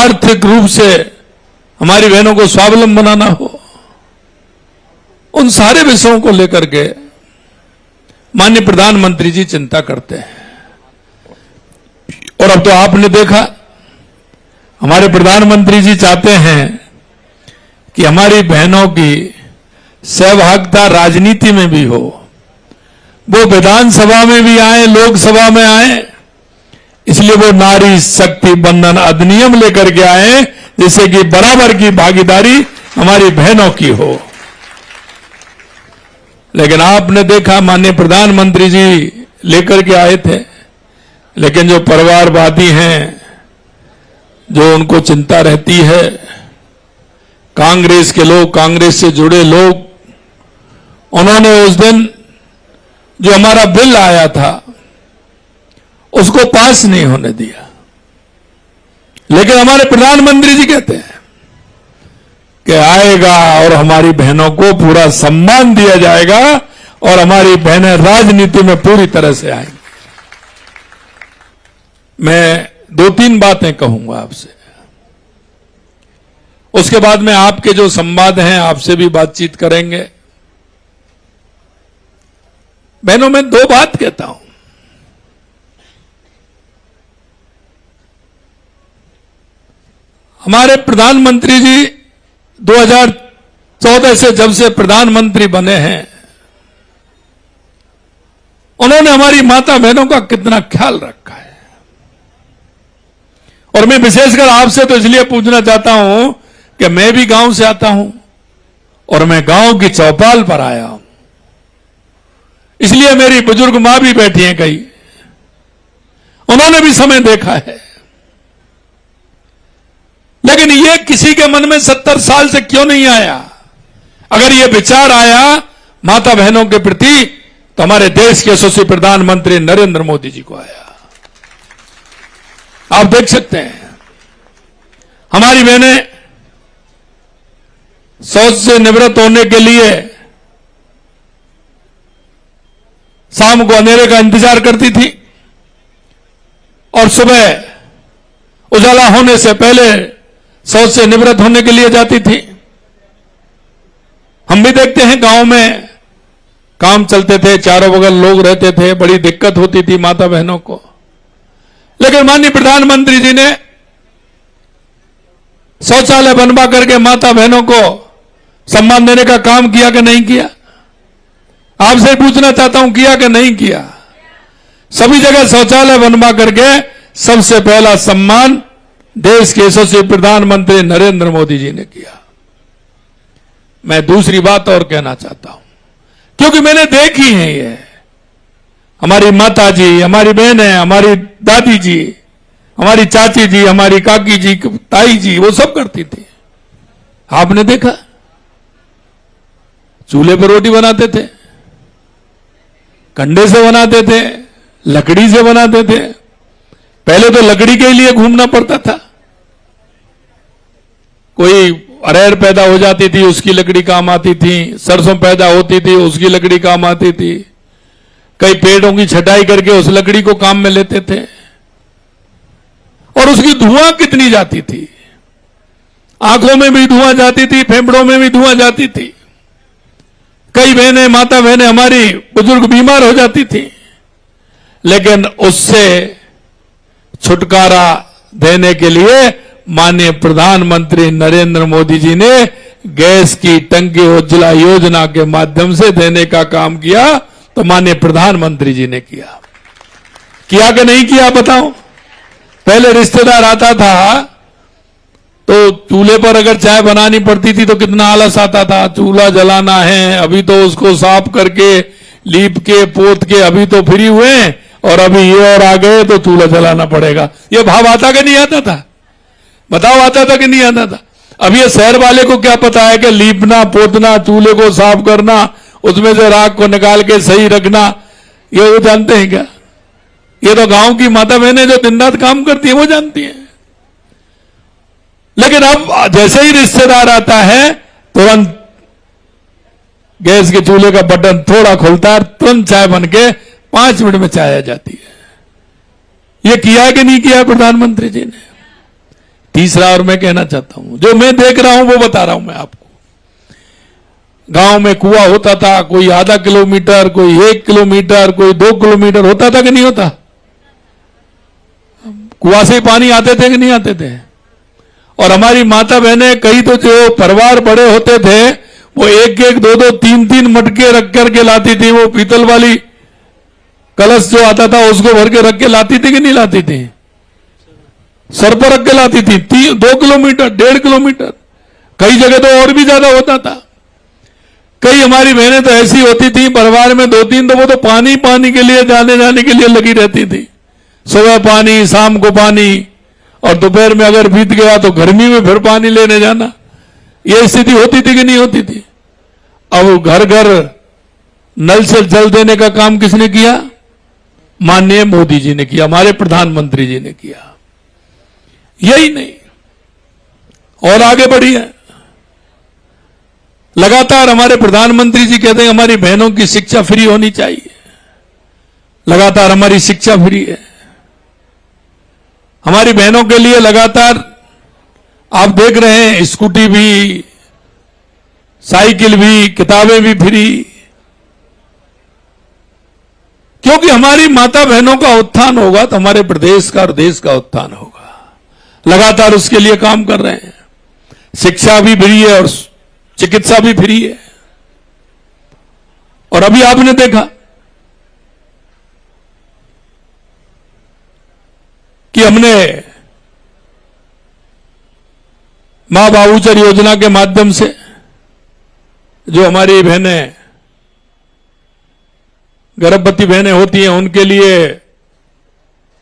आर्थिक रूप से हमारी बहनों को स्वावलंबन बनाना हो, उन सारे विषयों को लेकर के माननीय प्रधानमंत्री जी चिंता करते हैं। और अब तो आपने देखा, हमारे प्रधानमंत्री जी चाहते हैं कि हमारी बहनों की सहभागिता राजनीति में भी हो, वो विधानसभा में भी आए, लोकसभा में आए, इसलिए वो नारी शक्ति बंधन अधिनियम लेकर के आए, जिससे कि बराबर की भागीदारी हमारी बहनों की हो। लेकिन आपने देखा, माननीय प्रधानमंत्री जी लेकर के आए थे, लेकिन जो परिवारवादी हैं, जो उनको चिंता रहती है, कांग्रेस के लोग, कांग्रेस से जुड़े लोग, उन्होंने उस दिन जो हमारा बिल आया था उसको पास नहीं होने दिया। लेकिन हमारे प्रधानमंत्री जी कहते हैं कि आएगा और हमारी बहनों को पूरा सम्मान दिया जाएगा और हमारी बहनें राजनीति में पूरी तरह से आएंगी। मैं 2-3 बातें कहूंगा आपसे, उसके बाद में आपके जो संवाद हैं आपसे भी बातचीत करेंगे। बहनों, मैं 2 बात कहता हूं। हमारे प्रधानमंत्री जी 2014 से जब से प्रधानमंत्री बने हैं, उन्होंने हमारी माता बहनों का कितना ख्याल रखा है। और मैं विशेषकर आपसे तो इसलिए पूछना चाहता हूं कि मैं भी गांव से आता हूं और मैं गांव की चौपाल पर आया हूं, इसलिए मेरी बुजुर्ग मां भी बैठी हैं कई, उन्होंने भी समय देखा है। लेकिन ये किसी के मन में 70 साल से क्यों नहीं आया? अगर ये विचार आया माता बहनों के प्रति, तो हमारे देश के यशस्वी प्रधानमंत्री नरेंद्र मोदी जी को आया। आप देख सकते हैं, हमारी बहनें शौच से निवृत्त होने के लिए शाम को अंधेरे का इंतजार करती थी और सुबह उजाला होने से पहले शौच से निवृत्त होने के लिए जाती थी। हम भी देखते हैं, गांव में काम चलते थे, चारों बगल लोग रहते थे, बड़ी दिक्कत होती थी माता बहनों को। लेकिन माननीय प्रधानमंत्री जी ने शौचालय बनवा करके माता बहनों को सम्मान देने का काम किया कि नहीं किया? आपसे पूछना चाहता हूं, किया कि नहीं किया? सभी जगह शौचालय बनवा करके सबसे पहला सम्मान देश के यशस्वी प्रधानमंत्री नरेंद्र मोदी जी ने किया। मैं दूसरी बात और कहना चाहता हूं, क्योंकि मैंने देखी है, ये हमारी माता जी, हमारी बहनें, हमारी दादी जी, हमारी चाची जी, हमारी काकी जी, ताई जी, वो सब करती थी। आपने देखा, चूल्हे पर रोटी बनाते थे, कंडे से बनाते थे, लकड़ी से बनाते थे। पहले तो लकड़ी के लिए घूमना पड़ता था। कोई अरहर पैदा हो जाती थी, उसकी लकड़ी काम आती थी, सरसों पैदा होती थी, उसकी लकड़ी काम आती थी। कई पेड़ों की छटाई करके उस लकड़ी को काम में लेते थे, और उसकी धुआं कितनी जाती थी, आंखों में भी धुआं जाती थी, फेफड़ों में भी धुआं जाती थी। कई बहनें, माता बहनें हमारी बुजुर्ग बीमार हो जाती थी। लेकिन उससे छुटकारा देने के लिए माननीय प्रधानमंत्री नरेंद्र मोदी जी ने गैस की टंकी उज्ज्वला योजना के माध्यम से देने का काम किया। तो माननीय प्रधानमंत्री जी ने किया कि नहीं किया? बताओ। पहले रिश्तेदार आता था तो चूल्हे पर अगर चाय बनानी पड़ती थी तो कितना आलस आता था, चूल्हा जलाना है, अभी तो उसको साफ करके लीप के पोत के अभी तो फ्री हुए, और अभी ये और आ गए तो चूल्हा जलाना पड़ेगा। ये भाव आता कि नहीं आता था? बताओ, आता था कि नहीं आता था? अब ये शहर वाले को क्या पता है कि लीपना, पोतना, चूल्हे को साफ करना, उसमें से राख को निकाल के सही रखना, ये वो जानते हैं क्या? ये तो गांव की माता बहनें जो दिन रात काम करती है वो जानती हैं। लेकिन अब जैसे ही रिश्तेदार आता है, तुरंत गैस के चूल्हे का बटन थोड़ा खुलता है, तुरंत चाय बन के 5 मिनट में चाय आ जाती है। ये किया कि नहीं किया प्रधानमंत्री जी ने? तीसरा और मैं कहना चाहता हूं, जो मैं देख रहा हूं वो बता रहा हूं मैं आपको। गांव में कुआं होता था, कोई आधा किलोमीटर, कोई 1 किलोमीटर, कोई 2 किलोमीटर होता था कि नहीं होता? कुआं से पानी आते थे कि नहीं आते थे? और हमारी माता बहनें कई तो जो परिवार बड़े होते थे वो 1-1, 2-2, 3-3 मटके रख करके लाती थी। वो पीतल वाली कलश जो आता था उसको भर के रख के लाती थी कि नहीं लाती थी? सर पर रख के लाती थी। 2 किलोमीटर, 1.5 किलोमीटर, कई जगह तो और भी ज्यादा होता था। कई हमारी बहनें तो ऐसी होती थी परिवार में 2-3, तो वो तो पानी के लिए जाने के लिए लगी रहती थी। सुबह पानी, शाम को पानी, और दोपहर में अगर बीत गया तो गर्मी में फिर पानी लेने जाना। ये स्थिति होती थी कि नहीं होती थी? अब घर घर नल से जल देने का काम किसने किया? माननीय मोदी जी ने किया, हमारे प्रधानमंत्री जी ने किया। यही नहीं, और आगे बढ़ी है। लगातार हमारे प्रधानमंत्री जी कहते हैं हमारी बहनों की शिक्षा फ्री होनी चाहिए। लगातार हमारी शिक्षा फ्री है। हमारी बहनों के लिए लगातार आप देख रहे हैं स्कूटी भी, साइकिल भी, किताबें भी फ्री, क्योंकि हमारी माता बहनों का उत्थान होगा तो हमारे प्रदेश का और देश का उत्थान होगा। लगातार उसके लिए काम कर रहे हैं। शिक्षा भी फ्री है और चिकित्सा भी फ्री है। और अभी आपने देखा कि हमने मां बाबूचर योजना के माध्यम से जो हमारी बहनें, गर्भवती बहनें होती हैं, उनके लिए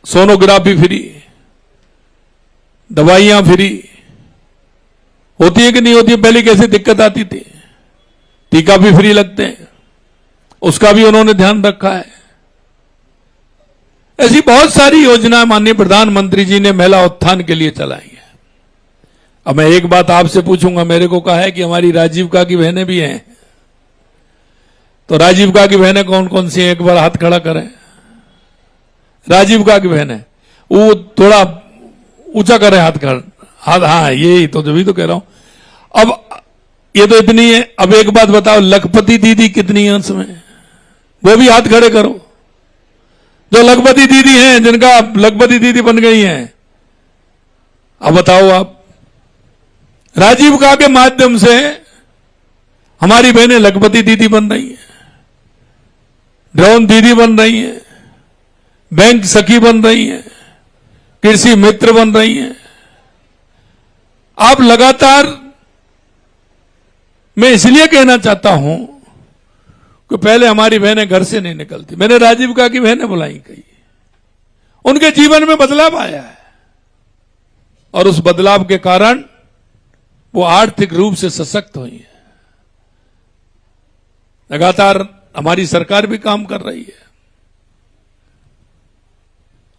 सोनोग्राफी फ्री, दवाइयां फ्री होती है कि नहीं होती है? पहले कैसे दिक्कत आती थी। टीका भी फ्री लगते हैं, उसका भी उन्होंने ध्यान रखा है। ऐसी बहुत सारी योजनाएं माननीय प्रधानमंत्री जी ने महिला उत्थान के लिए चलाई है। अब मैं एक बात आपसे पूछूंगा, मेरे को कहा है कि हमारी राजीविका की बहनें भी हैं, तो राजीविका की बहनें कौन कौन सी हैं? एक बार हाथ खड़ा करें। राजीविका की बहनें, वो थोड़ा ऊंचा करें हाथ खड़ा। हाँ, यही तो जब भी तो कह रहा हूं। अब ये तो इतनी है। अब एक बात बताओ, लखपति दीदी कितनी है उसमें? वो भी हाथ खड़े करो। जो लखपति दीदी हैं, जिनका लखपति दीदी बन गई हैं, अब बताओ आप। राजीविका के माध्यम से हमारी बहनें लखपति दीदी बन रही हैं, ड्रोन दीदी बन रही हैं, बैंक सखी बन रही हैं, कृषि मित्र बन रही हैं। आप लगातार, मैं इसलिए कहना चाहता हूं कि पहले हमारी बहनें घर से नहीं निकलती। मैंने राजीविका की बहनें बुलाई, कई उनके जीवन में बदलाव आया है और उस बदलाव के कारण वो आर्थिक रूप से सशक्त हुई है। लगातार हमारी सरकार भी काम कर रही है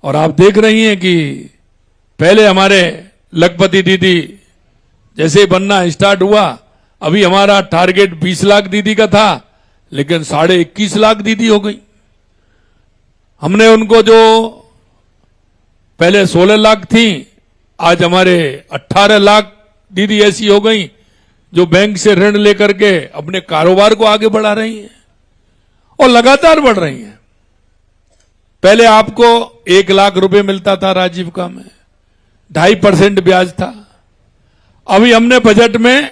और आप देख रही हैं कि पहले हमारे लखपति दीदी जैसे बनना स्टार्ट हुआ, अभी हमारा टारगेट 20 लाख दीदी का था, लेकिन 21.5 लाख दीदी हो गई। हमने उनको जो पहले 16 लाख थी, आज हमारे 18 लाख दीदी ऐसी हो गई जो बैंक से ऋण लेकर के अपने कारोबार को आगे बढ़ा रही हैं और लगातार बढ़ रही हैं। पहले आपको 1 लाख रुपए मिलता था राजीविका में, 2.5% ब्याज था। अभी हमने बजट में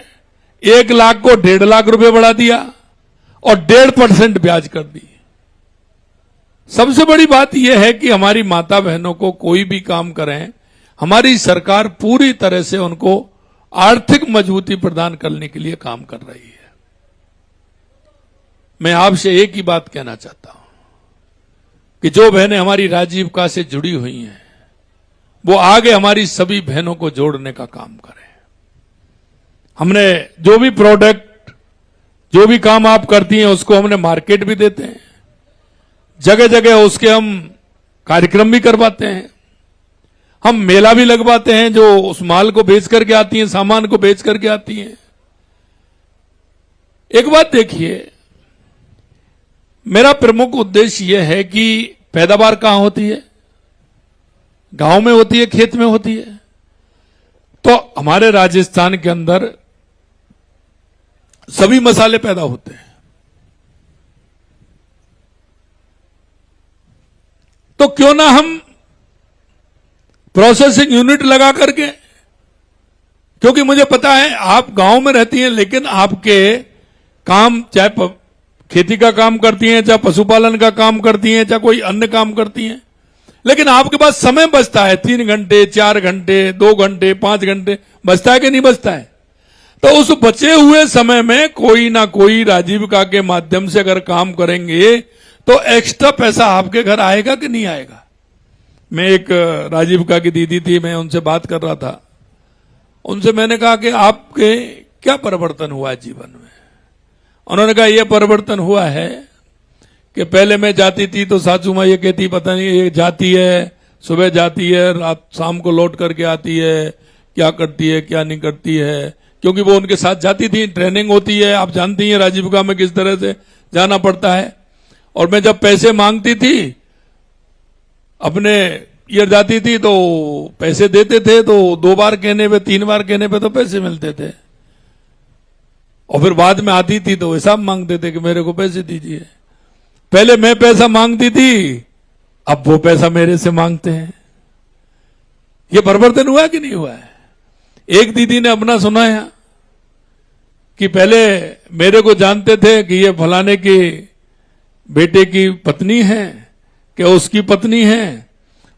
1 लाख को 1.5 लाख रुपए बढ़ा दिया और 1.5% ब्याज कर दी। सबसे बड़ी बात यह है कि हमारी माता बहनों को कोई भी काम करें, हमारी सरकार पूरी तरह से उनको आर्थिक मजबूती प्रदान करने के लिए काम कर रही है। मैं आपसे एक ही बात कहना चाहता हूं कि जो बहनें हमारी राजीविका से जुड़ी हुई हैं, वो आगे हमारी सभी बहनों को जोड़ने का काम करें। हमने जो भी प्रोडक्ट, जो भी काम आप करती हैं, उसको हमने मार्केट भी देते हैं, जगह जगह उसके हम कार्यक्रम भी करवाते हैं, हम मेला भी लगवाते हैं, जो उस माल को बेच करके आती हैं, सामान को बेच करके आती हैं। एक बात देखिए, मेरा प्रमुख उद्देश्य यह है कि पैदावार कहां होती है? गांव में होती है, खेत में होती है। तो हमारे राजस्थान के अंदर सभी मसाले पैदा होते हैं। तो क्यों ना हम प्रोसेसिंग यूनिट लगा करके, क्योंकि मुझे पता है आप गांव में रहती हैं, लेकिन आपके काम चाहे खेती का काम करती हैं, चाहे पशुपालन का काम करती हैं, चाहे कोई अन्य काम करती हैं, लेकिन आपके पास समय बचता है 3 घंटे, 4 घंटे, 2 घंटे, 5 घंटे बचता है कि नहीं बचता है? तो उस बचे हुए समय में कोई ना कोई राजीविका के माध्यम से अगर काम करेंगे तो एक्स्ट्रा पैसा आपके घर आएगा कि नहीं आएगा? मैं एक राजीविका की दीदी थी, मैं उनसे बात कर रहा था। उनसे मैंने कहा कि आपके क्या परिवर्तन हुआ जीवन में? उन्होंने कहा यह परिवर्तन हुआ है कि पहले मैं जाती थी तो सासू माँ ये कहती पता नहीं ये जाती है, सुबह जाती है, रात शाम को लौट करके आती है, क्या करती है क्या नहीं करती है, क्योंकि वो उनके साथ जाती थी, ट्रेनिंग होती है, आप जानती हैं राजीविका में किस तरह से जाना पड़ता है। और मैं जब पैसे मांगती थी अपने ईयर जाती थी तो पैसे देते थे, तो 2 बार कहने पे 3 बार कहने पे तो पैसे मिलते थे, और फिर बाद में आती थी तो हिसाब मांगते थे कि मेरे को पैसे दीजिए। पहले मैं पैसा मांगती थी, अब वो पैसा मेरे से मांगते हैं। ये परिवर्तन हुआ कि नहीं हुआ है? एक दीदी ने अपना सुनाया कि पहले मेरे को जानते थे कि ये फलाने की बेटे की पत्नी है, कि उसकी पत्नी है,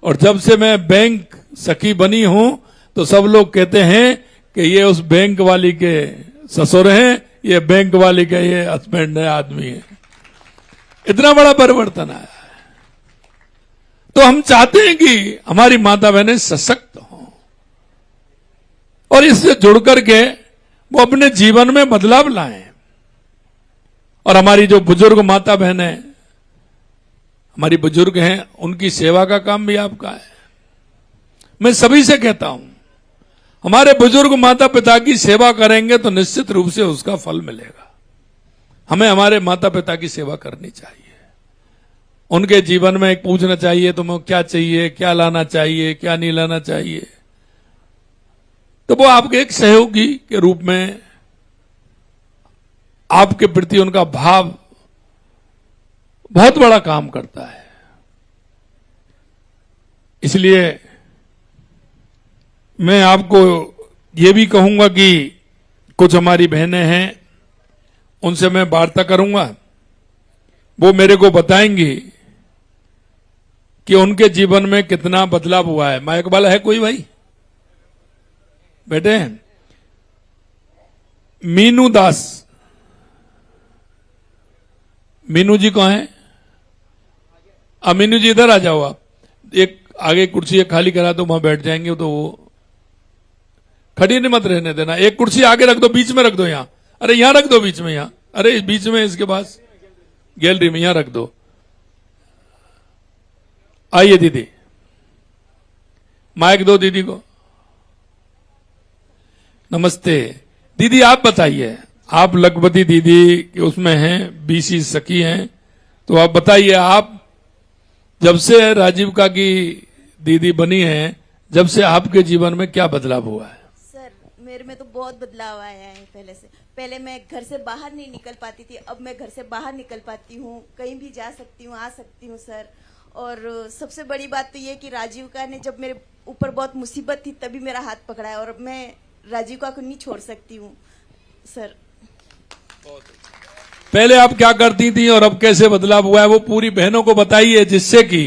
और जब से मैं बैंक सखी बनी हूं तो सब लोग कहते हैं कि ये उस बैंक वाली के ससुर हैं, ये बैंक वाली का ये हस्बैंड है, आदमी है। इतना बड़ा परिवर्तन आया है। तो हम चाहते हैं कि हमारी माता बहनें सशक्त हों और इससे जुड़ करके वो अपने जीवन में बदलाव लाएं। और हमारी जो बुजुर्ग माता बहनें, हमारी बुजुर्ग हैं, उनकी सेवा का काम भी आपका है। मैं सभी से कहता हूं, हमारे बुजुर्ग माता पिता की सेवा करेंगे तो निश्चित रूप से उसका फल मिलेगा। हमें हमारे माता पिता की सेवा करनी चाहिए, उनके जीवन में एक पूछना चाहिए तुम्हें क्या चाहिए, क्या लाना चाहिए, क्या नहीं लाना चाहिए। तो वो आपके एक सहयोगी के रूप में आपके प्रति उनका भाव बहुत बड़ा काम करता है। इसलिए मैं आपको ये भी कहूंगा कि कुछ हमारी बहनें हैं, उनसे मैं वार्ता करूंगा, वो मेरे को बताएंगी कि उनके जीवन में कितना बदलाव हुआ है। माइक वाला है कोई भाई? बेटे मीनू दास, मीनू जी कौन है? मीनू जी इधर आ जाओ आप, एक आगे कुर्सी एक खाली करा दो, वहां बैठ जाएंगे। तो वो खड़ी नहीं मत रहने देना, एक कुर्सी आगे रख दो, बीच में रख दो यहां, अरे यहां रख दो बीच में, यहां, अरे बीच में इसके पास गैलरी में यहां रख दो। आइए दीदी, माइक दो दीदी को। नमस्ते दीदी, आप बताइए, आप लखपति दीदी के उसमें हैं, बीसी सखी हैं, तो आप बताइए, आप जब से राजीविका की दीदी बनी हैं, जब से आपके जीवन में क्या बदलाव हुआ है? सर मेरे में तो बहुत बदलाव आया है पहले से। पहले मैं घर से बाहर नहीं निकल पाती थी, अब मैं घर से बाहर निकल पाती हूँ, कहीं भी जा सकती हूँ, आ सकती हूँ सर। और सबसे बड़ी बात तो ये कि राजीविका ने जब मेरे ऊपर बहुत मुसीबत थी तभी मेरा हाथ पकड़ा है, और मैं राजीविका को नहीं छोड़ सकती हूँ सर। पहले आप क्या करती थी और अब कैसे बदलाव हुआ है, वो पूरी बहनों को बताइए, जिससे कि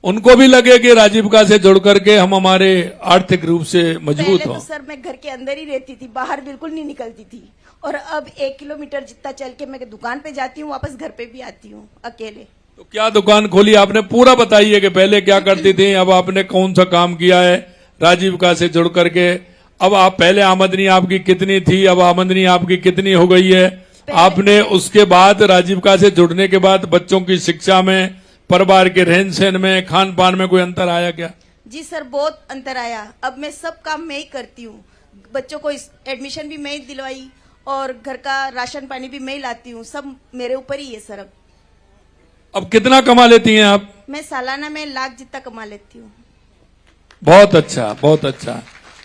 उनको भी लगे कि राजीविका से जुड़ करके हम हमारे आर्थिक रूप से मजबूत हों। तो सर मैं घर के अंदर ही रहती थी, बाहर बिल्कुल नहीं निकलती थी, और अब 1 किलोमीटर जितना चल के मैं दुकान पे जाती हूँ, वापस घर पे भी आती हूँ अकेले। तो क्या दुकान खोली आपने? पूरा बताइए कि पहले क्या करती थी, अब आपने कौन सा काम किया है राजीविका से जुड़ करके। अब आप पहले आमदनी आपकी कितनी थी, अब आमदनी आपकी कितनी हो गई है? आपने उसके बाद राजीविका से जुड़ने के बाद बच्चों की शिक्षा में, परिवार के रहन सहन में, खान पान में कोई अंतर आया क्या? जी सर बहुत अंतर आया। अब मैं सब काम मैं ही करती हूँ, बच्चों को एडमिशन भी मैं ही दिलवाई और घर का राशन पानी भी मैं ही लाती हूँ, सब मेरे ऊपर ही है सर। अब कितना कमा लेती हैं आप? मैं सालाना में 1 लाख जितना कमा लेती हूँ। बहुत अच्छा, बहुत अच्छा।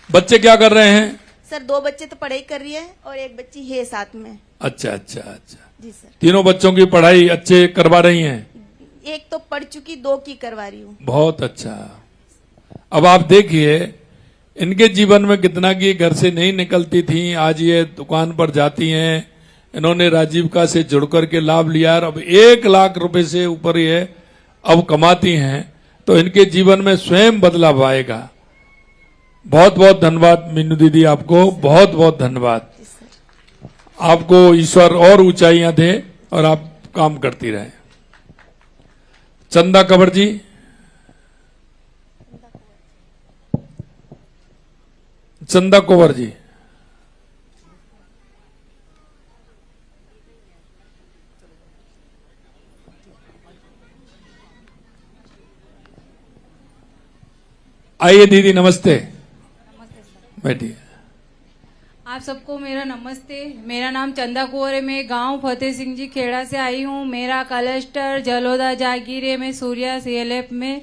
बच्चे क्या कर रहे हैं? सर 2 बच्चे तो पढ़ाई कर रही है और एक बच्ची है साथ में। अच्छा अच्छा अच्छा। जी सर। तीनों बच्चों की पढ़ाई अच्छे करवा रही हैं? एक तो पढ़ चुकी, 2 की करवा रही हूँ। बहुत अच्छा। अब आप देखिए इनके जीवन में कितना कि घर से नहीं निकलती थी, आज ये दुकान पर जाती हैं। इन्होंने राजीविका से जुड़कर के लाभ लिया और अब 1 लाख रुपए से ऊपर ये अब कमाती हैं, तो इनके जीवन में स्वयं बदलाव आएगा। बहुत बहुत धन्यवाद मीनू दीदी, आपको बहुत बहुत धन्यवाद। जी सर। आपको ईश्वर और ऊंचाइयां दे और आप काम करती रहे। चंदा कंवर जी। चंदा कंवर जी। आइए दीदी, नमस्ते। नमस्ते सर। बैठिए। आप सबको मेरा नमस्ते। मेरा नाम चंदा कौर है। मैं गांव फतेह सिंह जी खेड़ा से आई हूँ। मेरा क्लस्टर जलोदा जागीर है। मैं सूर्या CLF में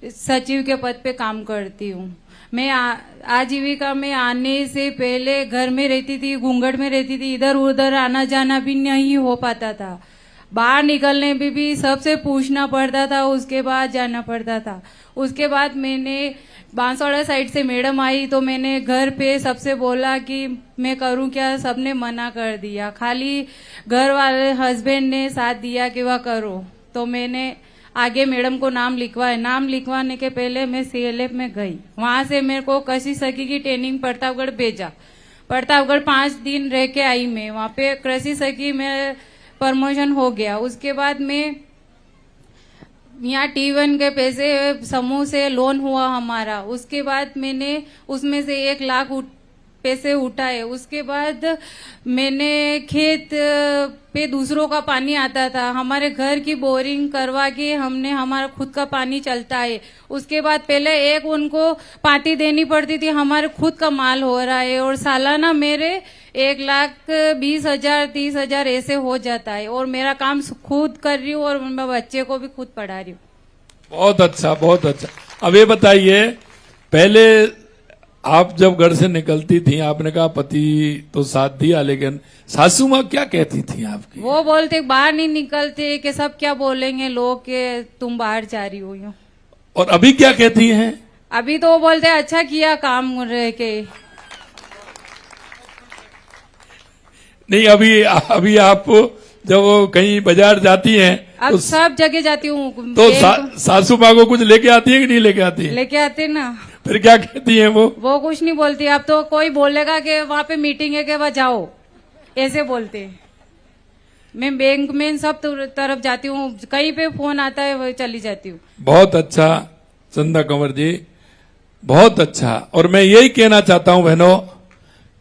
सचिव के पद पे काम करती हूँ। मैं आजीविका में आने से पहले घर में रहती थी, घूंघट में रहती थी, इधर उधर आना जाना भी नहीं हो पाता था। बाहर निकलने में भी सबसे पूछना पड़ता था, उसके बाद जाना पड़ता था। उसके बाद मैंने बांसवाड़ा साइड से मैडम आई तो मैंने घर पे सबसे बोला कि मैं करूं क्या, सबने मना कर दिया। खाली घर वाले हस्बैंड ने साथ दिया कि वह करो। तो मैंने आगे मैडम को नाम लिखवाया। नाम लिखवाने के पहले मैं CLF में गई। वहां से मेरे को कृषि सखी की ट्रेनिंग प्रतापगढ़ भेजा। प्रतापगढ़ 5 दिन रह के आई मैं। वहां पे कृषि सखी में प्रमोशन हो गया। उसके बाद मैं यहाँ T1 के पैसे समूह से लोन हुआ हमारा। उसके बाद मैंने उसमें से 1 लाख पैसे उठाए। उसके बाद मैंने खेत पे दूसरों का पानी आता था, हमारे घर की बोरिंग करवा के हमने हमारा खुद का पानी चलता है। उसके बाद पहले एक उनको पार्टी देनी पड़ती थी, हमारे खुद का माल हो रहा है और सालाना मेरे 1,20,000 30,000 ऐसे हो जाता है और मेरा काम खुद कर रही हूँ और मैं बच्चे को भी खुद पढ़ा रही हूँ। बहुत अच्छा, बहुत अच्छा। अब ये बताइए, पहले आप जब घर से निकलती थी, आपने कहा पति तो साथ दिया, लेकिन सासू माँ क्या कहती थी आपकी? वो बोलते बाहर नहीं निकलते कि सब क्या बोलेंगे लोग के तुम बाहर जा रही हो। यूं। और अभी क्या कहती हैं? अभी तो वो बोलते अच्छा किया काम रह के। नहीं, अभी आप जब कहीं बाजार जाती हैं अब तो सब जगह जाती हूँ तो सासू माँ को कुछ लेके आती है कि नहीं लेके आती है? लेके आते ना। फिर क्या कहती हैं वो? कुछ नहीं बोलती। अब तो कोई बोलेगा कि वहाँ पे मीटिंग है कि वह जाओ, ऐसे बोलते। मैं बैंक में सब तरफ जाती हूँ, कहीं पे फोन आता है वो चली जाती हूँ। बहुत अच्छा चंदा कंवर जी, बहुत अच्छा। और मैं यही कहना चाहता हूं बहनों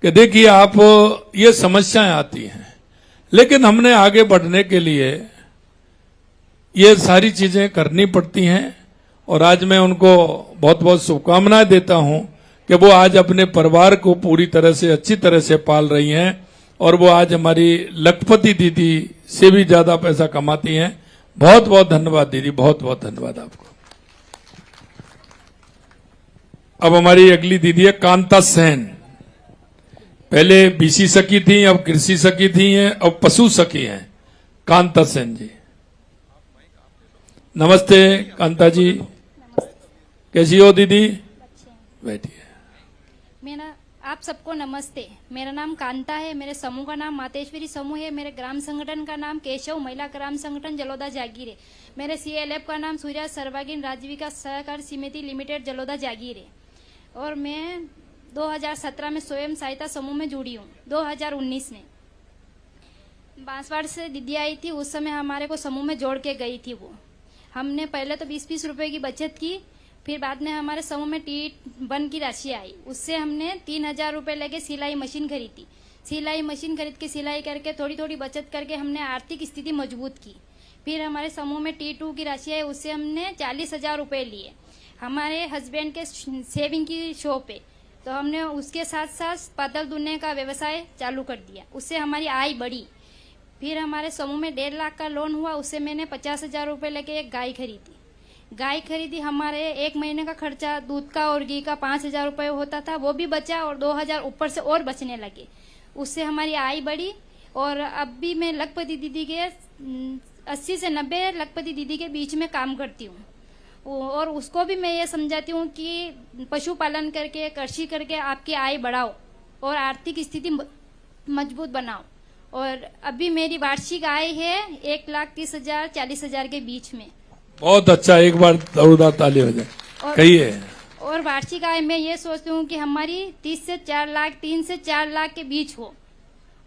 कि देखिए, आप ये समस्याएं आती हैं, लेकिन हमने आगे बढ़ने के लिए ये सारी चीजें करनी पड़ती हैं। और आज मैं उनको बहुत बहुत शुभकामनाएं देता हूं कि वो आज अपने परिवार को पूरी तरह से अच्छी तरह से पाल रही हैं और वो आज हमारी लखपति दीदी से भी ज्यादा पैसा कमाती हैं। बहुत बहुत धन्यवाद दीदी, बहुत बहुत धन्यवाद आपको। अब हमारी अगली दीदी है कांता सेन। पहले BC सखी थी, अब कृषि सखी थी हैं, अब पशु सखी हैं। कांता सेन जी, नमस्ते। कांता जी, कैसी हो दीदी? बैठिए। मेरा आप सबको नमस्ते। मेरा नाम कांता है। मेरे समूह का नाम मातेश्वरी समूह है। मेरे ग्राम संगठन का नाम केशव महिला ग्राम संगठन जलोदा जागीर है। मेरे CLF का नाम सूर्या सर्वांगीण राजीविका सहकार समिति लिमिटेड जलोदा जागीर है। और मैं 2017 में स्वयं सहायता समूह में जुड़ी हूँ। 2019 में बांसवाड़ा से दीदी आई थी, उस समय हमारे को समूह में जोड़ के गई थी। वो हमने पहले तो 20-20 रुपए की बचत की, फिर बाद में हमारे समूह में T1 की राशि आई, उससे हमने 3,000 रुपए लेके सिलाई मशीन खरीदी। सिलाई मशीन खरीद के सिलाई करके थोड़ी थोड़ी बचत करके हमने आर्थिक स्थिति मजबूत की। फिर हमारे समूह में T2 की राशि आई, उससे हमने 40,000 रुपए लिए। हमारे हस्बैंड के सेविंग की शॉप है, तो हमने उसके साथ साथ पातल दुनने का व्यवसाय चालू कर दिया, उससे हमारी आय बढ़ी। फिर हमारे समूह में 1.5 लाख का लोन हुआ, उससे मैंने 50,000 रुपए लेके एक गाय खरीदी। गाय खरीदी, हमारे 1 महीने का खर्चा दूध का और घी का 5,000 रुपये होता था, वो भी बचा और 2,000 ऊपर से और बचने लगे। उससे हमारी आय बढ़ी और अब भी मैं लखपति दीदी के 80 से 90 लखपति दीदी के बीच में काम करती हूँ और उसको भी मैं ये समझाती हूँ कि पशुपालन करके, कृषि करके आपकी आय बढ़ाओ और आर्थिक स्थिति मजबूत बनाओ। और अभी मेरी वार्षिक आय है 1,30,000 40,000 के बीच में। बहुत अच्छा, एक बार जोरदार ताली हो जाए। कहिए। और वार्षिक आय मैं ये सोचती हूँ कि हमारी 3 से 4 लाख के बीच हो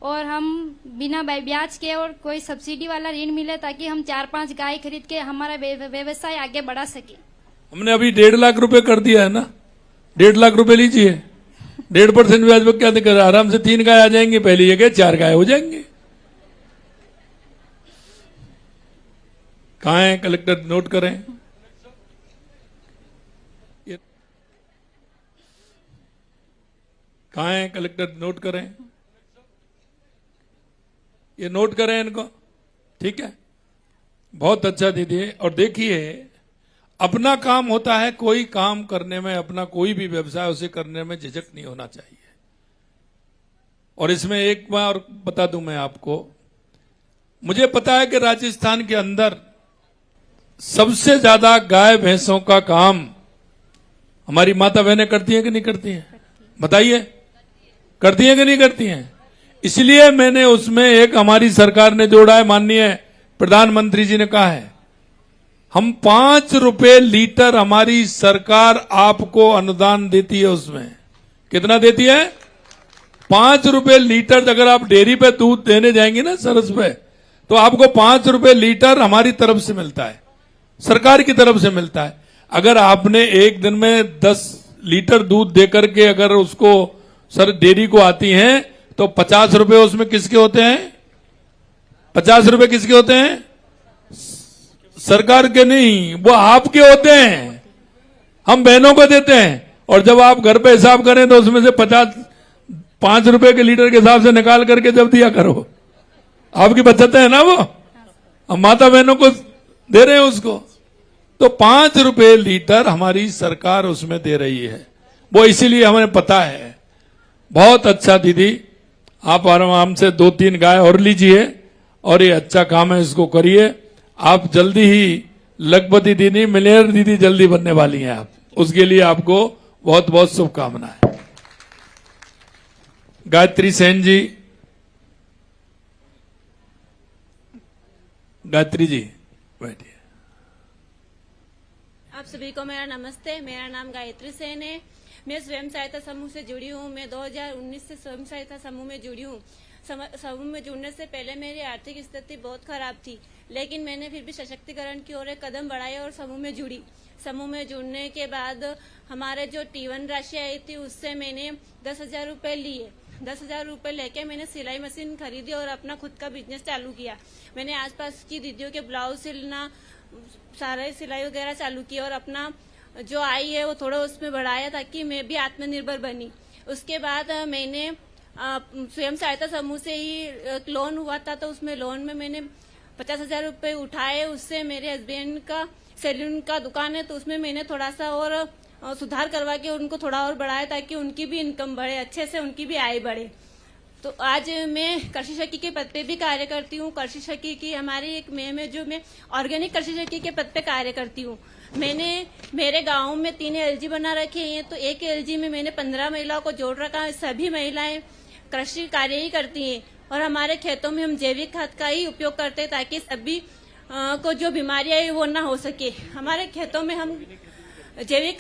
और हम बिना ब्याज के और कोई सब्सिडी वाला ऋण मिले ताकि हम 4-5 गाय खरीद के हमारा व्यवसाय आगे बढ़ा सके। हमने अभी 1.5 लाख रुपए कर दिया है ना, 1.5 लाख रुपए लीजिए, 1.5% ब्याज पर क्या दिक्कत है, आराम से 3 गाय आ जाएंगी, पहली जगह 4 गाय हो जाएंगे। कहाँ है कलेक्टर, नोट करें। कहाँ है कलेक्टर, नोट करें, ये नोट करें इनको, ठीक है। बहुत अच्छा दीदी। और देखिए, अपना काम होता है, कोई काम करने में, अपना कोई भी व्यवसाय उसे करने में झिझक नहीं होना चाहिए। और इसमें एक बार बता दूं मैं आपको, मुझे पता है कि राजस्थान के अंदर सबसे ज्यादा गाय भैंसों का काम हमारी माता बहनें करती हैं कि नहीं करती हैं? बताइए, करती हैं कि नहीं करती हैं? इसलिए मैंने उसमें एक हमारी सरकार ने जोड़ा है, माननीय प्रधानमंत्री जी ने कहा है, हम 5 रुपए लीटर हमारी सरकार आपको अनुदान देती है। उसमें कितना देती है? 5 रुपए लीटर। अगर आप डेयरी पे दूध देने जाएंगे ना सरस पे, तो आपको 5 रुपए लीटर हमारी तरफ से मिलता है, सरकार की तरफ से मिलता है। अगर आपने एक दिन में 10 लीटर दूध देकर के अगर उसको सर डेयरी को आती हैं, तो 50 रुपए उसमें किसके होते हैं? 50 रुपए किसके होते हैं? सरकार के नहीं, वो आपके होते हैं, हम बहनों को देते हैं। और जब आप घर पे हिसाब करें तो उसमें से 5 रुपए के लीटर के हिसाब से निकाल करके जब दिया करो, आपकी बचत है ना वो, हम माता बहनों को दे रहे हैं उसको। तो 5 रुपए लीटर हमारी सरकार उसमें दे रही है, वो इसीलिए हमें पता है। बहुत अच्छा दीदी, आप आराम से 2-3 गाय और लीजिए और ये अच्छा काम है, इसको करिए। आप जल्दी ही लखपति दीदी, मिलियनर दीदी जल्दी बनने वाली हैं आप, उसके लिए आपको बहुत बहुत शुभकामनाएं। गायत्री सेन जी, गायत्री जी बैठिए। आप सभी को मेरा नमस्ते। मेरा नाम गायत्री सेन है। मैं स्वयं सहायता समूह से जुड़ी हूँ। मैं 2019 से स्वयं सहायता समूह में जुड़ी हूँ। समूह में जुड़ने से पहले मेरी आर्थिक स्थिति बहुत खराब थी, लेकिन मैंने फिर भी सशक्तिकरण की ओर एक कदम बढ़ाया और समूह में जुड़ी। समूह में जुड़ने के बाद हमारे जो T1 राशि आई थी, उससे मैंने 10,000 रुपए लिए। 10,000 रुपए लेके मैंने सिलाई मशीन खरीदी और अपना खुद का बिजनेस चालू किया। मैंने आसपास की दीदियों के ब्लाउज सिलना, सारे सिलाई वगैरह चालू किया और अपना जो आई है वो थोड़ा उसमें बढ़ाया ताकि मैं भी आत्मनिर्भर बनी। उसके बाद मैंने स्वयं सहायता समूह से ही लोन हुआ था, तो उसमें लोन में मैंने 50,000 रुपए उठाए। उससे मेरे हस्बैंड का सैलून का दुकान है, तो उसमें मैंने थोड़ा सा और सुधार करवा के उनको थोड़ा और बढ़ाया ताकि उनकी भी इनकम बढ़े, अच्छे से उनकी भी आय बढ़े। तो आज मैं कृषि सखी के पद पे भी कार्य करती हूँ। कृषि सखी की हमारी एक मैं ऑर्गेनिक कृषि सखी के पद पे कार्य करती हूँ। मैंने मेरे गांव में 3 LG बना रखे हैं, तो एक LG में मैंने 15 महिलाओं को जोड़ रखा है। सभी महिलाएं कृषि कार्य ही करती हैं और हमारे खेतों में हम जैविक खाद का ही उपयोग करते हैं ताकि सभी को जो बीमारियां है वो ना हो सके। हमारे खेतों में हम जैविक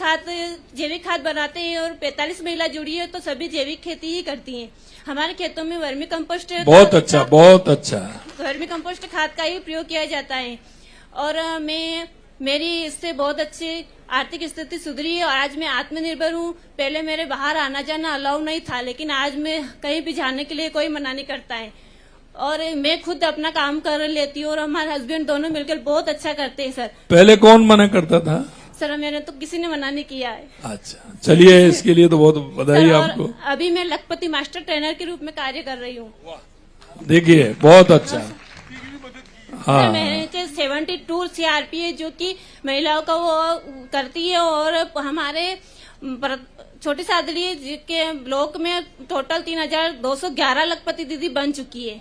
खाद बनाते हैं और 45 महिला जुड़ी है, तो सभी जैविक खेती ही करती हैं। हमारे खेतों में वर्मी कंपोस्ट, बहुत अच्छा, बहुत अच्छा, वर्मी कंपोस्ट खाद का ही प्रयोग किया जाता है। और मेरी इससे बहुत अच्छी आर्थिक स्थिति सुधरी है और आज मैं आत्मनिर्भर हूँ। पहले मेरे बाहर आना जाना अलाउ नहीं था, लेकिन आज मैं कहीं भी जाने के लिए कोई मना नहीं करता है और मैं खुद अपना काम कर लेती हूँ और हमारे हस्बैंड दोनों मिलकर बहुत अच्छा करते हैं। सर पहले कौन मना करता था? सर मैंने तो किसी ने मना नहीं किया है। अच्छा, चलिए, इसके लिए तो बहुत बधाई आपको। अभी मैं लखपति मास्टर ट्रेनर के रूप में कार्य कर रही हूँ। देखिए, बहुत अच्छा। हाँ। सर, मेरे के 72 CRP है जो कि महिलाओं का वो करती है, और हमारे छोटी सादड़ी के ब्लॉक में टोटल 3211 लखपति दीदी बन चुकी है।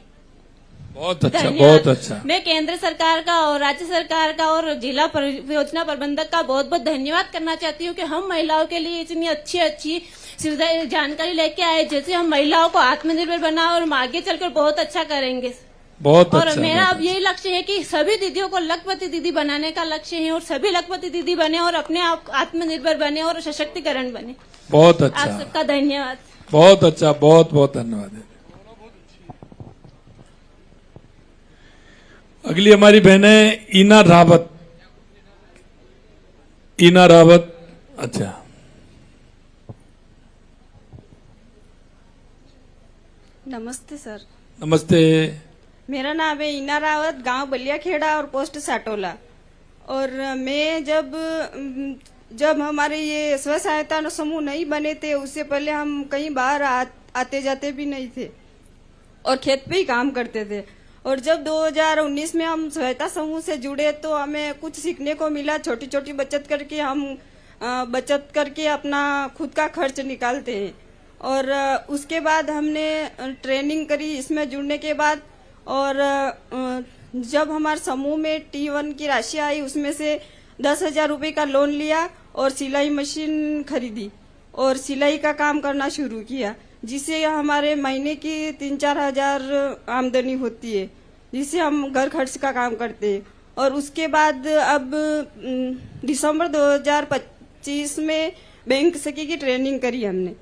बहुत अच्छा, धन्यवाद। बहुत अच्छा। मैं केंद्र सरकार का और राज्य सरकार का और जिला परियोजना प्रबंधक का बहुत बहुत धन्यवाद करना चाहती हूँ कि हम महिलाओं के लिए इतनी अच्छी अच्छी सुविधा जानकारी लेके आए, जैसे हम महिलाओं को आत्मनिर्भर बना और हम आगे चलकर बहुत अच्छा करेंगे। बहुत और अच्छा। मेरा बहुत अब यही लक्ष्य है कि सभी दीदियों को लखपति दीदी बनाने का लक्ष्य है, और सभी लखपति दीदी बने और अपने आप आत्मनिर्भर बने और सशक्तिकरण बने। बहुत आप अच्छा, सबका धन्यवाद। बहुत अच्छा, बहुत बहुत धन्यवाद। अगली हमारी बहन है ईना रावत। ईना रावत, अच्छा। नमस्ते सर, नमस्ते। मेरा नाम है ईना रावत, गांव बलियाखेड़ा और पोस्ट साटोला। और मैं जब हमारे ये स्व सहायता समूह नहीं बने थे, उससे पहले हम कहीं बाहर आते जाते भी नहीं थे और खेत पे ही काम करते थे। और जब 2019 में हम सहायता समूह से जुड़े तो हमें कुछ सीखने को मिला। छोटी छोटी बचत करके हम बचत करके अपना खुद का खर्च निकालते हैं। और उसके बाद हमने ट्रेनिंग करी इसमें जुड़ने के बाद। और जब हमारे समूह में T1 की राशि आई, उसमें से 10,000 रुपये का लोन लिया और सिलाई मशीन खरीदी और सिलाई का काम करना शुरू किया, जिससे हमारे महीने की 3-4 हजार आमदनी होती है, जिससे हम घर खर्च का काम करते हैं। और उसके बाद अब दिसंबर 2025 में बैंक सखी की ट्रेनिंग करी हमने।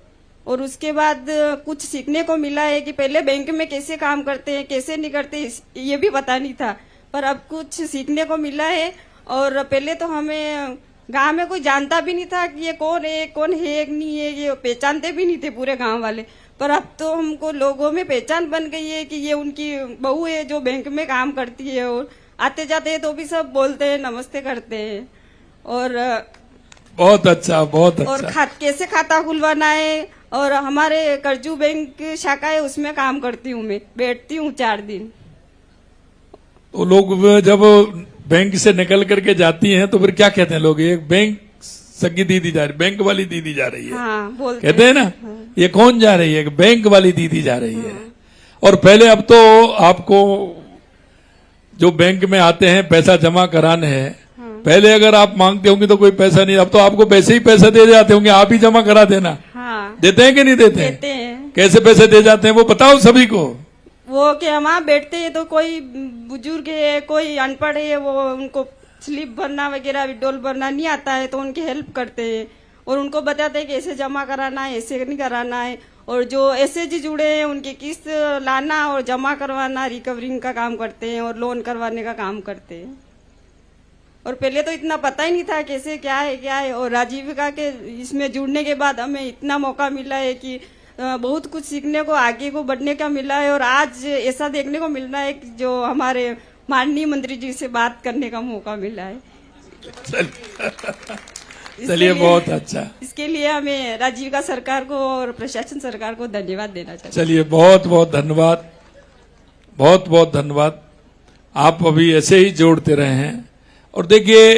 और उसके बाद कुछ सीखने को मिला है कि पहले बैंक में कैसे काम करते हैं, कैसे नहीं करते, ये भी पता नहीं था, पर अब कुछ सीखने को मिला है। और पहले तो हमें गांव में कोई जानता भी नहीं था कि ये कौन है नहीं है, ये पहचानते भी नहीं थे पूरे गांव वाले। पर अब तो हमको लोगों में पहचान बन गई है कि ये उनकी बहू है जो बैंक में काम करती है। और आते जाते हैं तो भी सब बोलते हैं, नमस्ते करते हैं। और बहुत अच्छा, बहुत अच्छा। और कैसे खाता खुलवाना है, और हमारे करजू बैंक शाखा है उसमें काम करती हूँ, मैं बैठती हूँ 4 दिन। तो लोग जब बैंक से निकल करके जाती हैं तो फिर क्या कहते हैं लोग? ये बैंक सगी दीदी जा रही, बैंक वाली दीदी जा रही है। हाँ, बोलते कहते हैं ना। ये कौन जा रही है? बैंक वाली दीदी जा रही है। और पहले, अब तो आपको जो बैंक में आते हैं पैसा जमा कराने हैं, पहले अगर आप मांगते होंगे तो कोई पैसा नहीं, अब तो आपको पैसे ही पैसा दे जाते होंगे, आप ही जमा करा देना। हाँ, देते हैं कि नहीं देते? देते हैं। कैसे पैसे दे जाते हैं वो बताओ सभी को। वो कि हम वहाँ बैठते हैं तो कोई बुजुर्ग है, कोई अनपढ़ है, वो उनको स्लिप भरना वगैरह, विड्रॉल भरना नहीं आता है तो उनकी हेल्प करते हैं और उनको बताते हैं कि ऐसे जमा कराना है, ऐसे नहीं कराना है। और जो SHG जुड़े हैं उनकी किस्त लाना और जमा करवाना, रिकवरिंग का काम करते हैं और लोन करवाने का काम करते हैं। और पहले तो इतना पता ही नहीं था कैसे क्या है। और राजीविका के इसमें जुड़ने के बाद हमें इतना मौका मिला है कि बहुत कुछ सीखने को, आगे को बढ़ने का मिला है। और आज ऐसा देखने को मिल रहा है कि जो हमारे माननीय मंत्री जी से बात करने का मौका मिला है। चलिए, बहुत अच्छा। इसके लिए हमें राजीविका सरकार को और प्रशासन सरकार को धन्यवाद देना चाहते हैं। चलिए, बहुत बहुत धन्यवाद, बहुत बहुत धन्यवाद। आप अभी ऐसे ही जोड़ते रहे हैं। और देखिए,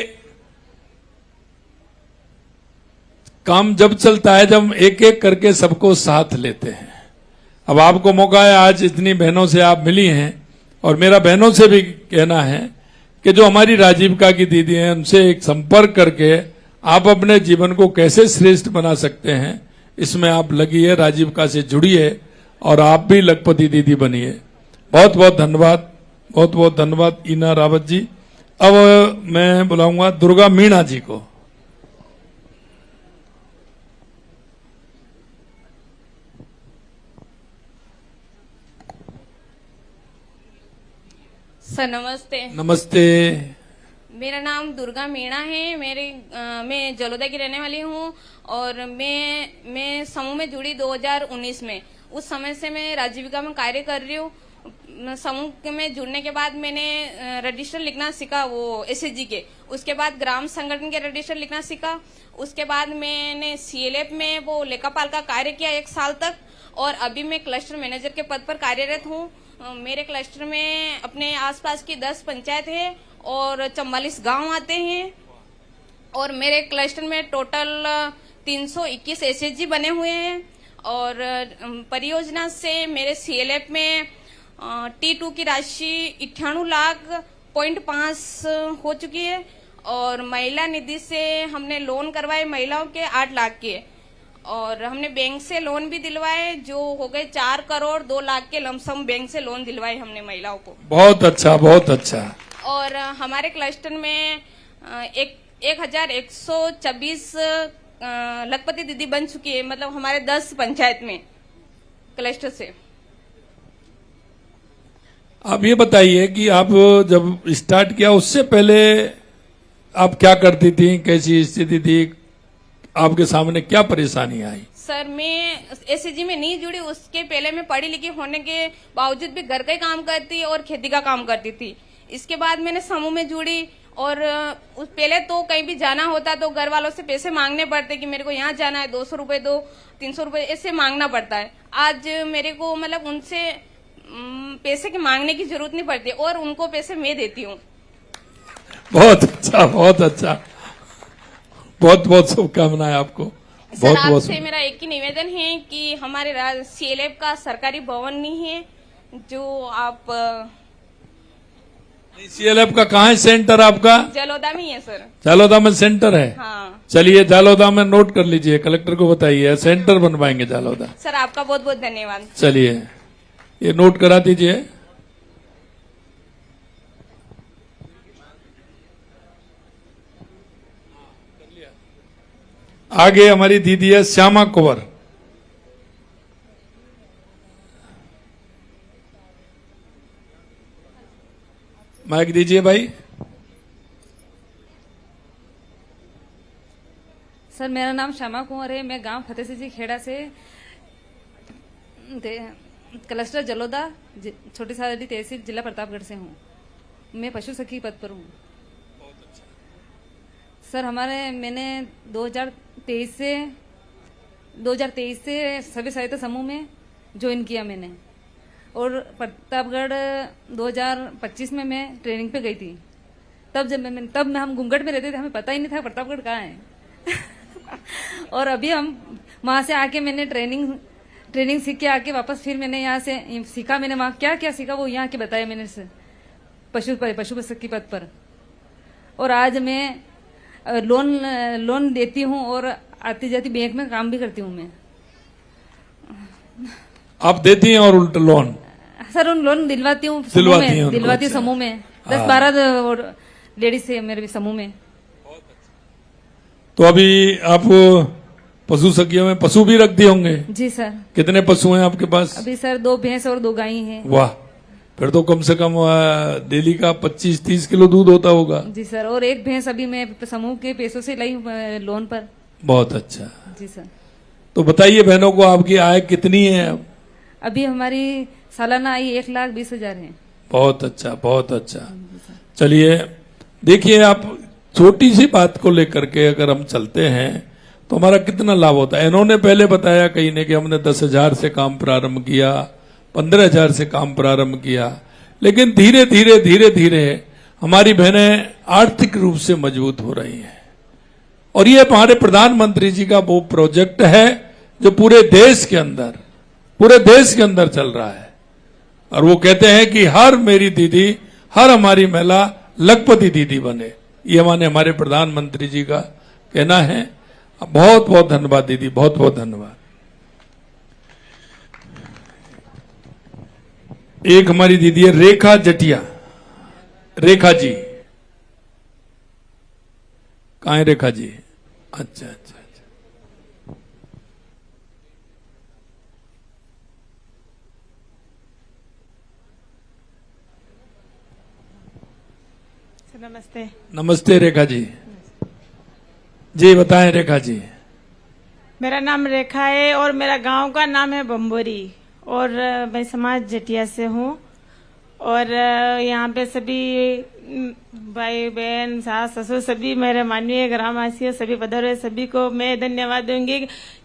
काम जब चलता है जब हम एक एक करके सबको साथ लेते हैं। अब आपको मौका है, आज इतनी बहनों से आप मिली हैं, और मेरा बहनों से भी कहना है कि जो हमारी राजीविका की दीदी हैं उनसे एक संपर्क करके आप अपने जीवन को कैसे श्रेष्ठ बना सकते हैं, इसमें आप लगिए, राजीविका से जुड़िए और आप भी लखपति दीदी बनिए। बहुत बहुत धन्यवाद, बहुत बहुत धन्यवाद ईना रावत जी। अब मैं बुलाऊंगा दुर्गा मीणा जी को। सर नमस्ते। नमस्ते। मेरा नाम दुर्गा मीणा है। मैं जलोदा की रहने वाली हूँ और मैं समूह में जुड़ी 2019 में। उस समय से मैं राजीविका में कार्य कर रही हूँ। समूह में जुड़ने के बाद मैंने रजिस्टर लिखना सीखा, वो SHG के। उसके बाद ग्राम संगठन के रजिस्टर लिखना सीखा। उसके बाद मैंने CLF में वो लेखापाल का कार्य किया 1 साल तक, और अभी मैं क्लस्टर मैनेजर के पद पर कार्यरत हूँ। मेरे क्लस्टर में अपने आसपास की 10 पंचायत है और 44 गांव आते हैं और मेरे क्लस्टर में टोटल 321 एसएचजी बने हुए हैं और परियोजना से मेरे सीएलएफ में T2 की राशि 98,5 हो चुकी है और महिला निधि से हमने लोन करवाए महिलाओं के 8 लाख के और हमने बैंक से लोन भी दिलवाए जो हो गए 4 करोड़ 2 लाख के लमसम बैंक से लोन दिलवाए हमने महिलाओं को। बहुत अच्छा, बहुत अच्छा। और हमारे क्लस्टर में 1126 लखपति दीदी बन चुकी है, मतलब हमारे 10 पंचायत में क्लस्टर से। आप ये बताइए कि आप जब स्टार्ट किया उससे पहले आप क्या करती थी, कैसी स्थिति थी, आपके सामने क्या परेशानी आई? सर मैं एसएचजी में नहीं जुड़ी, उसके पहले मैं पढ़ी लिखी होने के बावजूद भी घर का ही काम करती और खेती का काम करती थी। इसके बाद मैंने समूह में जुड़ी और पहले तो कहीं भी जाना होता तो घर वालों से पैसे मांगने पड़ते कि मेरे को यहाँ जाना है 200 रुपए दो 300 रुपए ऐसे मांगना पड़ता है। आज मेरे को मतलब उनसे पैसे की मांगने की जरूरत नहीं पड़ती और उनको पैसे मैं देती हूँ। बहुत अच्छा, बहुत अच्छा। बहुत बहुत शुभकामनाएं आपको। सर आपसे मेरा एक ही निवेदन है कि हमारे सीएलएफ का सरकारी भवन नहीं है जो आप सीएलएफ का कहाँ है सेंटर आपका? जलोदा में ही है सर। जालौदा में सेंटर है? हाँ। चलिए जालौदा में नोट कर लीजिए, कलेक्टर को बताइए सेंटर बनवाएंगे जालौदा। सर आपका बहुत बहुत धन्यवाद। चलिए ये नोट करा दीजिए। आगे हमारी दीदी है श्यामा कुंवर। माइक दीजिए भाई। सर मेरा नाम श्यामा कुंवर है, मैं गांव फतेह सिंह जी खेड़ा से क्लस्टर जलोदा छोटी सादी तहसील जिला प्रतापगढ़ से हूँ। मैं पशु सखी पद पर हूँ। सर मैंने 2023 से सभी सहायता समूह में ज्वाइन किया मैंने और प्रतापगढ़ 2025 में मैं ट्रेनिंग पे गई थी। तब हम घूंघट में रहते थे, हमें पता ही नहीं था प्रतापगढ़ कहाँ है और अभी हम वहां से आके मैंने ट्रेनिंग सीख के आके वापस फिर मैंने यहाँ से सीखा। मैंने वहाँ क्या क्या सीखा वो यहाँ के बताया मैंने से पशु सखी पद पर। और आज मैं लोन देती हूँ और आती जाती बैंक में काम भी करती हूँ मैं। आप देती हैं और उल्टा लोन? सर उन लोन दिलवाती हूँ समूह में 10-12 लेडीज है मेरे समूह में। तो अभी आप पशु सखियों में पशु भी रखती होंगे? जी सर। कितने पशु हैं आपके पास? अभी सर 2 भैंस और 2 गाय हैं। वाह, फिर तो कम से कम डेली का 25-30 किलो दूध होता होगा। जी सर। और 1 भैंस अभी मैं समूह के पैसों से लाई लोन पर। बहुत अच्छा। जी सर। तो बताइए बहनों को आपकी आय कितनी है अब? अभी हमारी सालाना आय 1,20,000 है। बहुत अच्छा, बहुत अच्छा। चलिए देखिए, आप छोटी सी बात को लेकर के अगर हम चलते हैं तो हमारा कितना लाभ होता है। इन्होंने पहले बताया कहीं ने कि हमने 10,000 से काम प्रारंभ किया, 15,000 से काम प्रारंभ किया, लेकिन धीरे धीरे हमारी बहनें आर्थिक रूप से मजबूत हो रही हैं। और ये हमारे प्रधानमंत्री जी का वो प्रोजेक्ट है जो पूरे देश के अंदर चल रहा है। और वो कहते हैं कि हर मेरी दीदी, हर हमारी महिला लखपति दीदी बने। ये माने हमारे प्रधानमंत्री जी का कहना है। बहुत बहुत धन्यवाद दीदी, बहुत बहुत धन्यवाद। एक हमारी दीदी है रेखा जटिया। रेखा जी कहाँ है? रेखा जी, अच्छा अच्छा अच्छा। नमस्ते। नमस्ते रेखा जी। जी बताएं रेखा जी। मेरा नाम रेखा है और मेरा गांव का नाम है बम्बोरी और मैं समाज जटिया से हूँ। और यहाँ पे सभी भाई बहन सास ससुर सभी मेरे माननीय ग्रामवासी सभी पधारे सभी को मैं धन्यवाद दूंगी।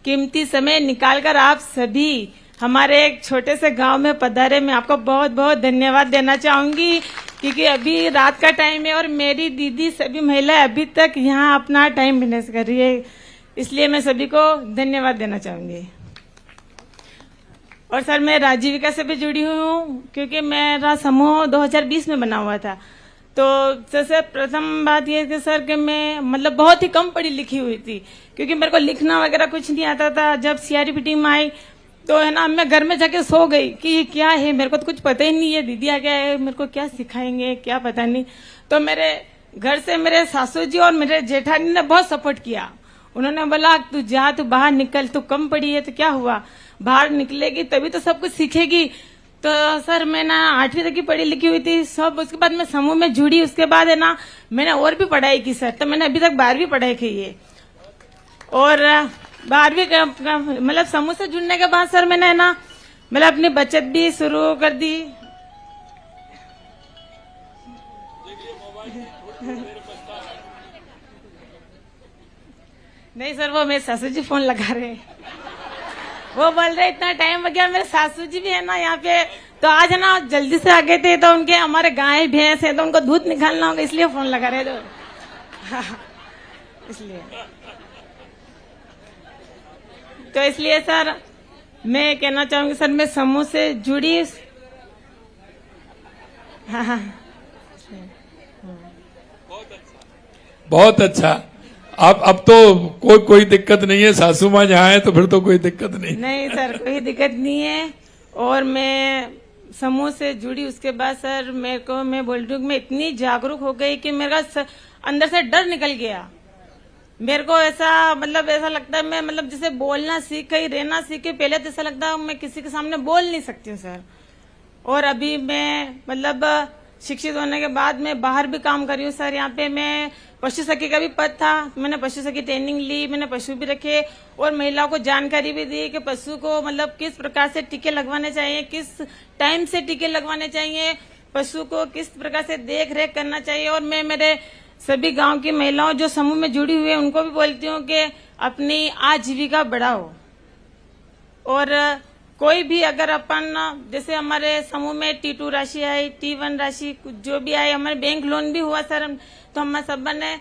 कीमती समय निकालकर आप सभी हमारे एक छोटे से गांव में पधारे। मैं आपको बहुत बहुत धन्यवाद देना चाहूंगी, क्योंकि अभी रात का टाइम है और मेरी दीदी सभी महिलाएं अभी तक यहाँ अपना टाइम बिजनेस कर रही है, इसलिए मैं सभी को धन्यवाद देना चाहूंगी। और सर मैं राजीविका से भी जुड़ी हुई हूँ, क्योंकि मेरा समूह 2020 में बना हुआ था। तो सबसे प्रथम बात यह कि सर कि मैं मतलब बहुत ही कम पढ़ी लिखी हुई थी, क्योंकि मेरे को लिखना वगैरह कुछ नहीं आता था। जब सीआरपी टीम आई तो है ना, मैं घर में जाके सो गई कि ये क्या है, मेरे को तो कुछ पता ही नहीं है, दीदी आ गया है, मेरे को क्या सिखाएंगे क्या पता नहीं। तो मेरे घर से मेरे सासू जी और मेरे जेठानी ने बहुत सपोर्ट किया। उन्होंने बोला तू जा, तू बाहर निकल, तू कम पढ़ी है तो क्या हुआ, बाहर निकलेगी तभी तो सब कुछ सीखेगी। तो सर मैं ना 8वीं तक की पढ़ी लिखी हुई थी सब। उसके बाद मैं समूह में जुड़ी, उसके बाद है ना मैंने और भी पढ़ाई की सर। तो मैंने अभी तक 12वीं पढ़ाई की है। और 12वीं मतलब समूह से जुड़ने के बाद सर मैंने ना मतलब अपनी बचत भी शुरू कर दी। नहीं सर, वो मेरे सासू जी फोन लगा रहे हैं, वो बोल रहे इतना टाइम हो गया। मेरे सासू जी भी है ना यहाँ पे, तो आज है ना जल्दी से आ गए थे, तो उनके हमारे गाय भैंस है तो उनको दूध निकालना होगा, इसलिए फोन लगा रहे थे। इसलिए सर मैं कहना चाहूंगी सर मैं समूह से जुड़ी। बहुत अच्छा। अब तो कोई दिक्कत नहीं है, सासू माँ जहाँ है तो फिर तो कोई दिक्कत नहीं। नहीं सर कोई दिक्कत नहीं है। और मैं समूह से जुड़ी उसके बाद सर मैं बोल रही हूँ मैं इतनी जागरूक हो गई कि मेरा अंदर से डर निकल गया। मेरे को ऐसा लगता है मैं मतलब जैसे बोलना सीख गई, रहना सीख गई। पहले तो ऐसा लगता है मैं किसी के सामने बोल नहीं सकती हूँ सर। और अभी मैं मतलब शिक्षित होने के बाद मैं बाहर भी काम कर रही हूँ सर। यहाँ पे मैं पशु सखी का भी पद था, मैंने पशु सखी ट्रेनिंग ली, मैंने पशु भी रखे और महिलाओं को जानकारी भी दी कि पशु को मतलब किस प्रकार से टीके लगवाने चाहिए, किस टाइम से टीके लगवाने चाहिए, पशु को किस प्रकार से देख रेख करना चाहिए। और मैं मेरे सभी गांव की महिलाओं जो समूह में जुड़ी हुई है उनको भी बोलती हूँ कि अपनी आजीविका बढ़ाओ। और कोई भी अगर अपन जैसे हमारे समूह में T2 राशि आई, T1 राशि जो भी आई, हमारे बैंक लोन भी हुआ सर। तो हम सब ने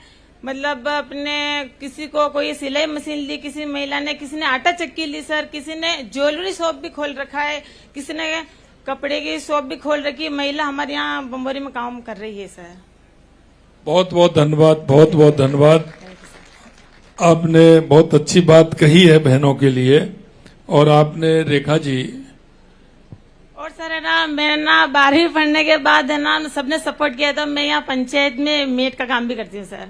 मतलब अपने किसी को कोई सिलाई मशीन ली, किसी महिला ने, किसी ने आटा चक्की ली सर, किसी ने ज्वेलरी शॉप भी खोल रखा है, किसी ने कपड़े की शॉप भी खोल रखी है। महिला हमारे यहाँ बम्बोरी में काम कर रही है सर। बहुत बहुत धन्यवाद, बहुत बहुत धन्यवाद। आपने बहुत अच्छी बात कही है बहनों के लिए। और आपने रेखा जी और सर है ना मैं ना 12वीं पढ़ने के बाद है ना सबने सपोर्ट किया था। मैं यहाँ पंचायत में मेट का काम भी करती हूँ सर।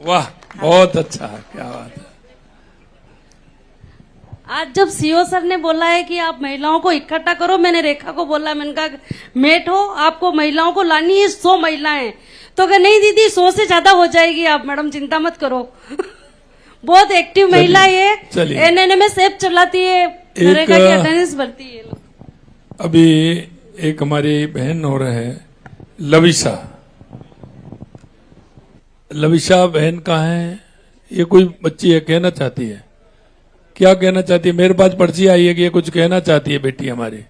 वाह बहुत अच्छा, क्या बात है। आज जब सीओ सर ने बोला है कि आप महिलाओं को इकट्ठा करो, मैंने रेखा को बोला, मैंने कहा मेट हो आपको महिलाओं को लानी है 100 महिलाएं। तो कहा नहीं दीदी 100 से ज्यादा हो जाएगी, आप मैडम चिंता मत करो। बहुत एक्टिव महिला है, एनएनए में सेफ चलाती है, नरेगा की अटेंडेंस भरती है। अभी एक हमारी बहन हो रहे हैं लविशा। लविशा बहन कहाँ है? ये कोई बच्ची है, कहना चाहती है, क्या कहना चाहती है? मेरे पास पर्ची आई है कि ये कुछ कहना चाहती है बेटी हमारी।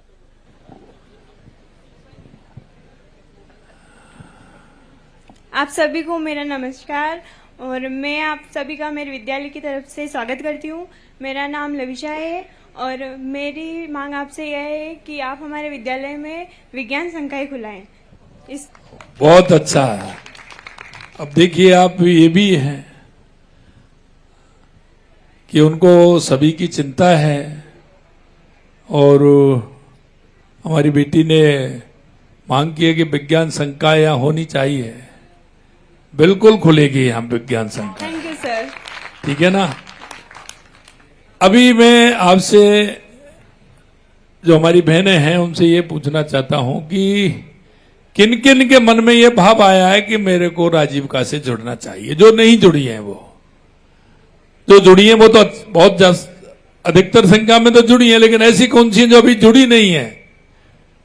आप सभी को मेरा नमस्कार और मैं आप सभी का मेरे विद्यालय की तरफ से स्वागत करती हूँ। मेरा नाम लविशा है और मेरी मांग आपसे यह है कि आप हमारे विद्यालय में विज्ञान संकाय खुलाएं। बहुत अच्छा है। अब देखिए आप ये भी है कि उनको सभी की चिंता है और हमारी बेटी ने मांग की है कि विज्ञान संकाय यहाँ होनी चाहिए। बिल्कुल खुलेगी यहाँ विज्ञान संकाय। Thank you sir. ठीक है ना। अभी मैं आपसे जो हमारी बहनें हैं उनसे ये पूछना चाहता हूं कि किन किन के मन में ये भाव आया है कि मेरे को राजीविका से जुड़ना चाहिए। जो नहीं जुड़ी हैं वो, जो जुड़ी हैं वो तो बहुत अधिकतर संख्या में तो जुड़ी हैं, लेकिन ऐसी कौन सी जो अभी जुड़ी नहीं है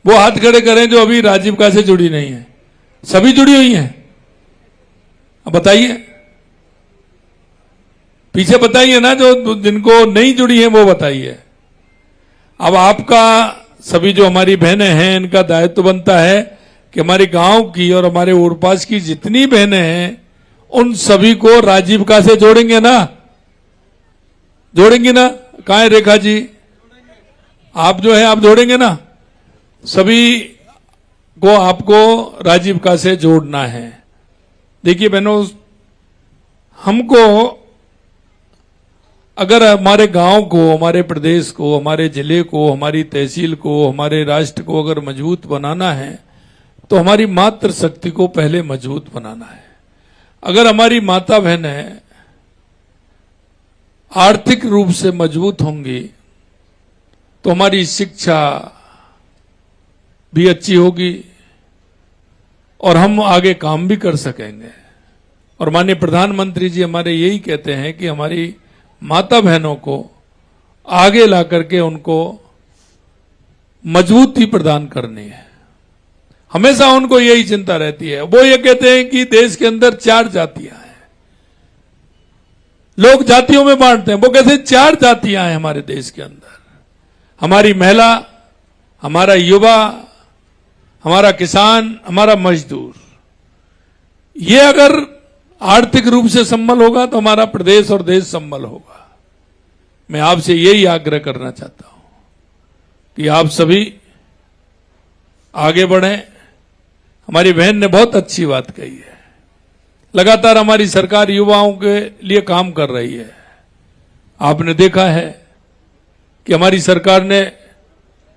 वो हाथ खड़े करें जो अभी राजीविका से जुड़ी नहीं है। सभी जुड़ी हुई हैं? अब बताइए, पीछे बताइए ना, जो जिनको नहीं जुड़ी है वो बताइए। अब आपका सभी जो हमारी बहनें हैं इनका दायित्व बनता है कि हमारे गांव की और हमारे ओरपास की जितनी बहनें हैं उन सभी को राजीविका से जोड़ेंगे ना, जोड़ेंगे ना? कहाँ है रेखा जी? आप जो है आप जोड़ेंगे ना? सभी को आपको राजीविका से जोड़ना है। देखिए बहनों, हमको अगर हमारे गांव को, हमारे प्रदेश को, हमारे जिले को, हमारी तहसील को, हमारे राष्ट्र को अगर मजबूत बनाना है तो हमारी मातृ शक्ति को पहले मजबूत बनाना है। अगर हमारी माता बहनें आर्थिक रूप से मजबूत होंगी तो हमारी शिक्षा भी अच्छी होगी और हम आगे काम भी कर सकेंगे। और माननीय प्रधानमंत्री जी हमारे यही कहते हैं कि हमारी माता बहनों को आगे ला करके उनको मजबूती प्रदान करनी है। हमेशा उनको यही चिंता रहती है। वो ये कहते हैं कि देश के अंदर 4 जातियां हैं, लोग जातियों में बांटते हैं, वो कहते हैं 4 जातियां हैं हमारे देश के अंदर। हमारी महिला, हमारा युवा, हमारा किसान, हमारा मजदूर, ये अगर आर्थिक रूप से संबल होगा तो हमारा प्रदेश और देश संबल होगा। मैं आपसे यही आग्रह करना चाहता हूं कि आप सभी आगे बढ़ें। हमारी बहन ने बहुत अच्छी बात कही है। लगातार हमारी सरकार युवाओं के लिए काम कर रही है। आपने देखा है कि हमारी सरकार ने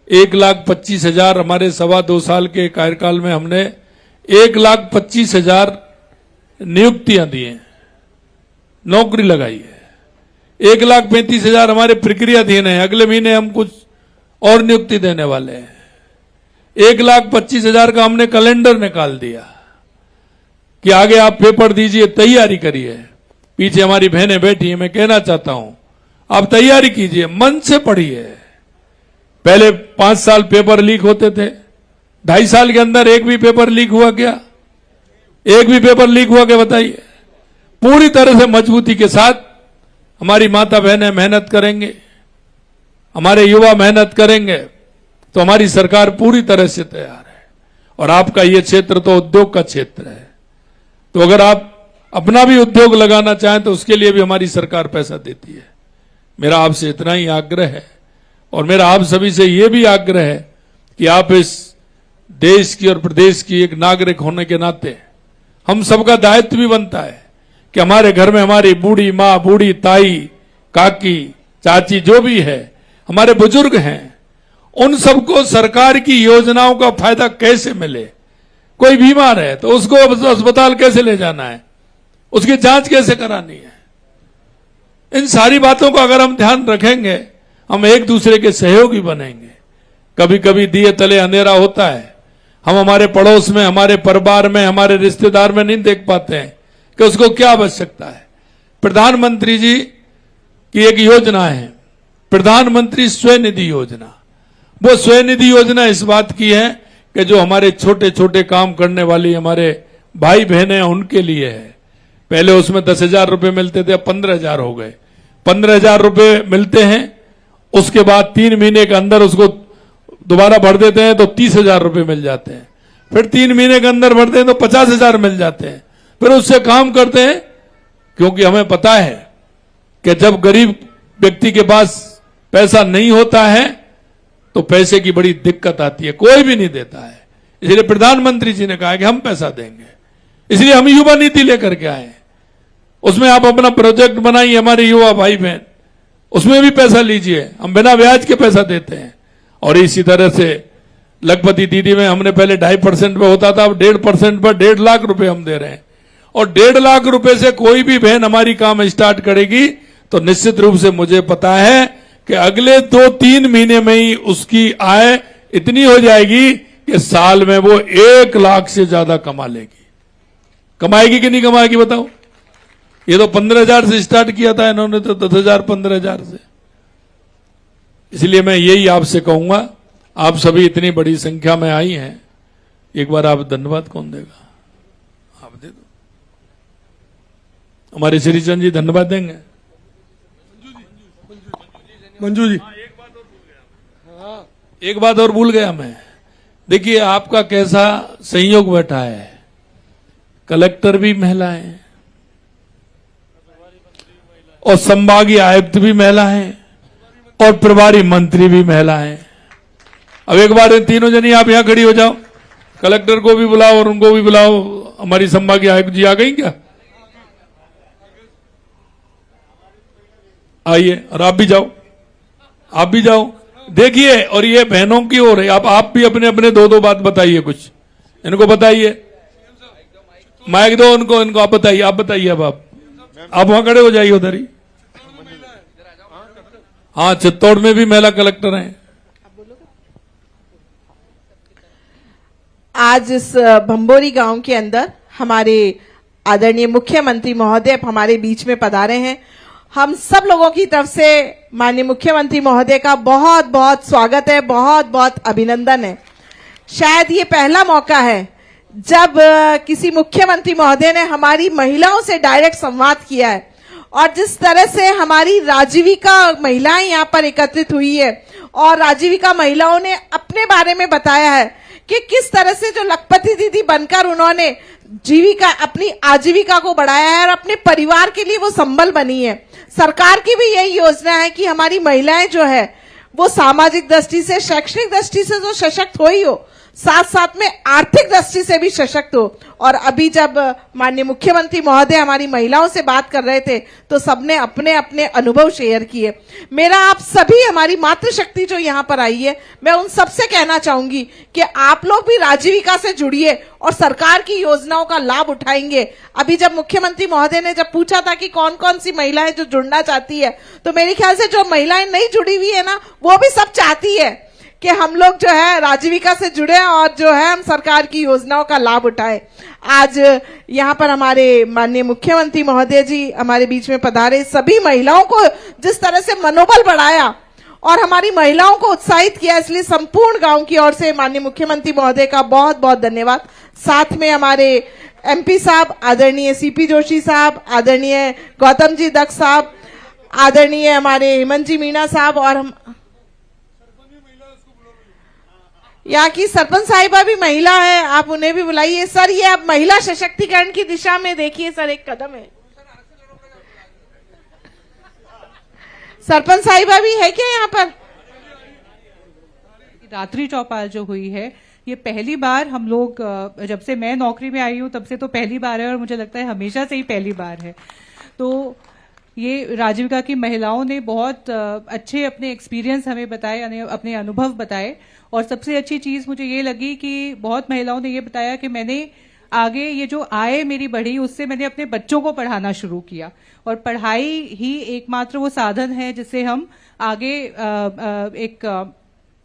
1,25,000 हमारे 2.25 साल के कार्यकाल में हमने 1,25,000 नियुक्तियां दी हैं, नौकरी लगाई है। 1,35,000 हमारे प्रक्रियाधीन है, अगले महीने हम कुछ और नियुक्ति देने वाले हैं। 1,25,000 का हमने कैलेंडर निकाल दिया कि आगे आप पेपर दीजिए, तैयारी करिए। पीछे हमारी बहनें बैठी हैं, मैं कहना चाहता हूं आप तैयारी कीजिए, मन से पढ़िए। पहले 5 साल पेपर लीक होते थे, 2.5 साल के अंदर एक भी पेपर लीक हुआ क्या? एक भी पेपर लीक हुआ क्या बताइए? पूरी तरह से मजबूती के साथ हमारी माता बहनें मेहनत करेंगे, हमारे युवा मेहनत करेंगे तो हमारी सरकार पूरी तरह से तैयार है। और आपका ये क्षेत्र तो उद्योग का क्षेत्र है, तो अगर आप अपना भी उद्योग लगाना चाहें तो उसके लिए भी हमारी सरकार पैसा देती है। मेरा आपसे इतना ही आग्रह है और मेरा आप सभी से यह भी आग्रह है कि आप इस देश की और प्रदेश की एक नागरिक होने के नाते हम सबका दायित्व भी बनता है कि हमारे घर में हमारी बूढ़ी माँ, बूढ़ी ताई, काकी, चाची जो भी है, हमारे बुजुर्ग हैं, उन सबको सरकार की योजनाओं का फायदा कैसे मिले। कोई बीमार है तो उसको अस्पताल कैसे ले जाना है, उसकी जांच कैसे करानी है, इन सारी बातों का अगर हम ध्यान रखेंगे हम एक दूसरे के सहयोगी बनेंगे। कभी कभी दिए तले अंधेरा होता है, हम हमारे पड़ोस में, हमारे परिवार में, हमारे रिश्तेदार में नहीं देख पाते हैं कि उसको क्या आवश्यकता है। प्रधानमंत्री जी की एक योजना है, प्रधानमंत्री स्वनिधि योजना। वो स्वनिधि योजना इस बात की है कि जो हमारे छोटे छोटे काम करने वाली हमारे भाई बहनें हैं उनके लिए है। पहले उसमें 10,000 रुपए मिलते थे, अब 15,000 हो गए। 15,000 रुपए मिलते हैं, उसके बाद 3 महीने के अंदर उसको दोबारा भर देते हैं तो 30,000 रुपए मिल जाते हैं। फिर 3 महीने के अंदर भरते हैं तो 50,000 मिल जाते हैं। फिर उससे काम करते हैं, क्योंकि हमें पता है कि जब गरीब व्यक्ति के पास पैसा नहीं होता है तो पैसे की बड़ी दिक्कत आती है, कोई भी नहीं देता है। इसलिए प्रधानमंत्री जी ने कहा कि हम पैसा देंगे, इसलिए हम युवा नीति लेकर के आए। उसमें आप अपना प्रोजेक्ट बनाइए, हमारे युवा भाई बहन, उसमें भी पैसा लीजिए, हम बिना ब्याज के पैसा देते हैं। और इसी तरह से लखपति दीदी में हमने पहले 2.5% पे होता था, अब 1.5% पर 1.5 लाख रुपए हम दे रहे हैं। और 1.5 लाख रुपए से कोई भी बहन हमारी काम स्टार्ट करेगी तो निश्चित रूप से मुझे पता है कि अगले 2-3 महीने में ही उसकी आय इतनी हो जाएगी कि साल में वो 1 लाख से ज्यादा कमा लेगी। कमाएगी कि नहीं कमाएगी बताओ? ये तो 15,000 से स्टार्ट किया था इन्होंने, तो 10,000 15,000 से। इसलिए मैं यही आपसे कहूंगा, आप सभी इतनी बड़ी संख्या में आई हैं, एक बार आप धन्यवाद कौन देगा? आप दे दो। हमारे श्रीचंद जी धन्यवाद देंगे। मंजू जी, एक बात और भूल गया मैं, देखिए आपका कैसा संयोग बैठा है, कलेक्टर भी महिला है और संभागीय आयुक्त भी महिला है और प्रभारी मंत्री भी महिला है। अब एक बार इन तीनों जनी आप यहां खड़ी हो जाओ, कलेक्टर को भी बुलाओ और उनको भी बुलाओ। हमारी संभागीय आयुक्त जी आ गई क्या? आइए, और आप भी जाओ, आप भी जाओ। देखिए, और ये बहनों की ओर है, आप भी अपने अपने दो बात बताइए, कुछ इनको बताइए, माइक दो उनको आप बताइए, अब आप वहां खड़े हो जाइए उधर ही। हाँ, चित्तौड़ में भी महिला कलेक्टर हैं। आज इस भंबोरी गांव के अंदर हमारे आदरणीय मुख्यमंत्री महोदय हमारे बीच में पधारे हैं। हम सब लोगों की तरफ से माननीय मुख्यमंत्री महोदय का बहुत बहुत स्वागत है, बहुत बहुत अभिनंदन है। शायद ये पहला मौका है जब किसी मुख्यमंत्री महोदय ने हमारी महिलाओं से डायरेक्ट संवाद किया है, और जिस तरह से हमारी राजीविका महिलाएं यहाँ पर एकत्रित हुई है और राजीविका महिलाओं ने अपने बारे में बताया है कि किस तरह से जो लखपति दीदी बनकर उन्होंने अपनी आजीविका को बढ़ाया है और अपने परिवार के लिए वो संबल बनी है। सरकार की भी यही योजना है कि हमारी महिलाएं जो है वो सामाजिक दृष्टि से, शैक्षणिक दृष्टि से तो सशक्त हो ही हो, साथ साथ में आर्थिक दृष्टि से भी सशक्त हो। और अभी जब माननीय मुख्यमंत्री महोदय हमारी महिलाओं से बात कर रहे थे तो सबने अपने अपने अनुभव शेयर किए। मेरा आप सभी, हमारी मातृशक्ति जो यहाँ पर आई है, मैं उन सबसे कहना चाहूंगी कि आप लोग भी राजीविका से जुड़िए और सरकार की योजनाओं का लाभ उठाएंगे। अभी जब मुख्यमंत्री महोदय ने जब पूछा था कि कौन कौन सी महिलाएं जो जुड़ना चाहती है, तो मेरे ख्याल से जो महिलाएं नहीं जुड़ी हुई है ना, वो भी सब चाहती है कि हम लोग जो है राजीविका से जुड़े और जो है हम सरकार की योजनाओं का लाभ उठाए। आज यहाँ पर हमारे माननीय मुख्यमंत्री महोदय जी हमारे बीच में पधारे, सभी महिलाओं को जिस तरह से मनोबल बढ़ाया और हमारी महिलाओं को उत्साहित किया, इसलिए संपूर्ण गांव की ओर से माननीय मुख्यमंत्री महोदय का बहुत बहुत धन्यवाद। साथ में हमारे एमपी साहब आदरणीय सीपी जोशी साहब, आदरणीय गौतम जी दक्ष साहब, आदरणीय हमारे हेमंत जी मीणा साहब, और हम यहाँ की सरपंच साहिबा भी महिला है, आप उन्हें भी बुलाइए। सर, ये आप महिला सशक्तिकरण की दिशा में देखिए सर, एक कदम है। सरपंच साहिबा भी है क्या यहाँ पर? रात्रि चौपाल जो हुई है, ये पहली बार हम लोग, जब से मैं नौकरी में आई हूँ तब से तो पहली बार है, और मुझे लगता है हमेशा से ही पहली बार है। तो ये राजीविका की महिलाओं ने बहुत अच्छे अपने एक्सपीरियंस हमें बताए, अपने अनुभव बताए, और सबसे अच्छी चीज मुझे ये लगी कि बहुत महिलाओं ने ये बताया कि मैंने आगे ये जो आय मेरी बढ़ी उससे मैंने अपने बच्चों को पढ़ाना शुरू किया, और पढ़ाई ही एकमात्र वो साधन है जिससे हम आगे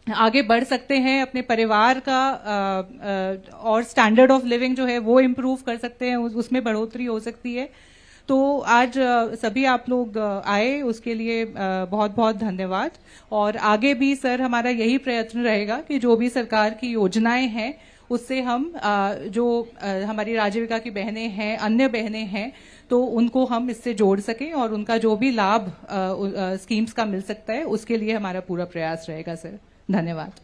आगे बढ़ सकते हैं, अपने परिवार का और स्टैंडर्ड ऑफ लिविंग जो है वो इम्प्रूव कर सकते हैं, उसमें बढ़ोतरी हो सकती है। तो आज सभी आप लोग आए, उसके लिए बहुत बहुत धन्यवाद। और आगे भी सर हमारा यही प्रयत्न रहेगा कि जो भी सरकार की योजनाएं हैं उससे हम जो हमारी राजीविका की बहनें हैं, अन्य बहनें हैं, तो उनको हम इससे जोड़ सकें और उनका जो भी लाभ स्कीम्स का मिल सकता है उसके लिए हमारा पूरा प्रयास रहेगा सर। धन्यवाद।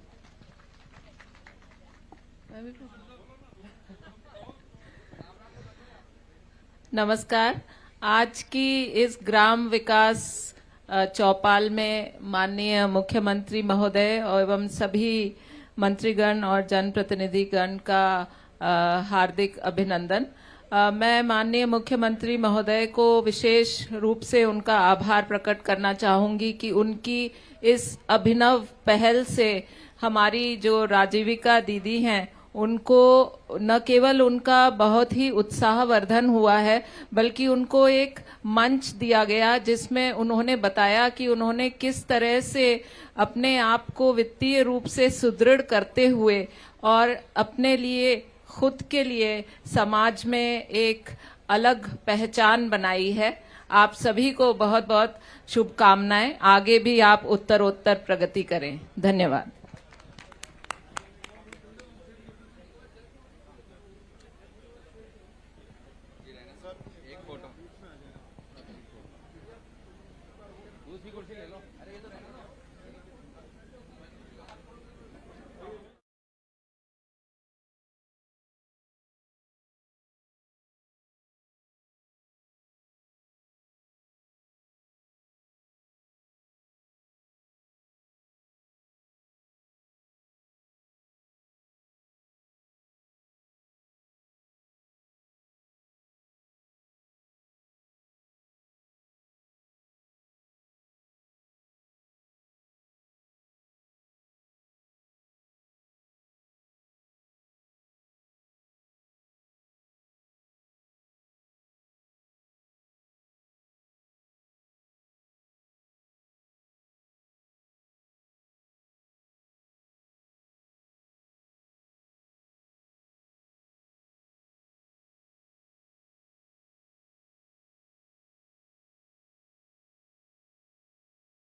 नमस्कार। आज की इस ग्राम विकास चौपाल में माननीय मुख्यमंत्री महोदय एवं सभी मंत्रीगण और जनप्रतिनिधिगण का हार्दिक अभिनंदन। मैं माननीय मुख्यमंत्री महोदय को विशेष रूप से उनका आभार प्रकट करना चाहूंगी कि उनकी इस अभिनव पहल से हमारी जो राजीविका दीदी हैं उनको न केवल उनका बहुत ही उत्साहवर्धन हुआ है, बल्कि उनको एक मंच दिया गया जिसमें उन्होंने बताया कि उन्होंने किस तरह से अपने आप को वित्तीय रूप से सुदृढ़ करते हुए और अपने लिए, खुद के लिए समाज में एक अलग पहचान बनाई है। आप सभी को बहुत बहुत शुभकामनाएं। आगे भी आप उत्तरोत्तर प्रगति करें। धन्यवाद। दूसरी कुर्सी ले लो।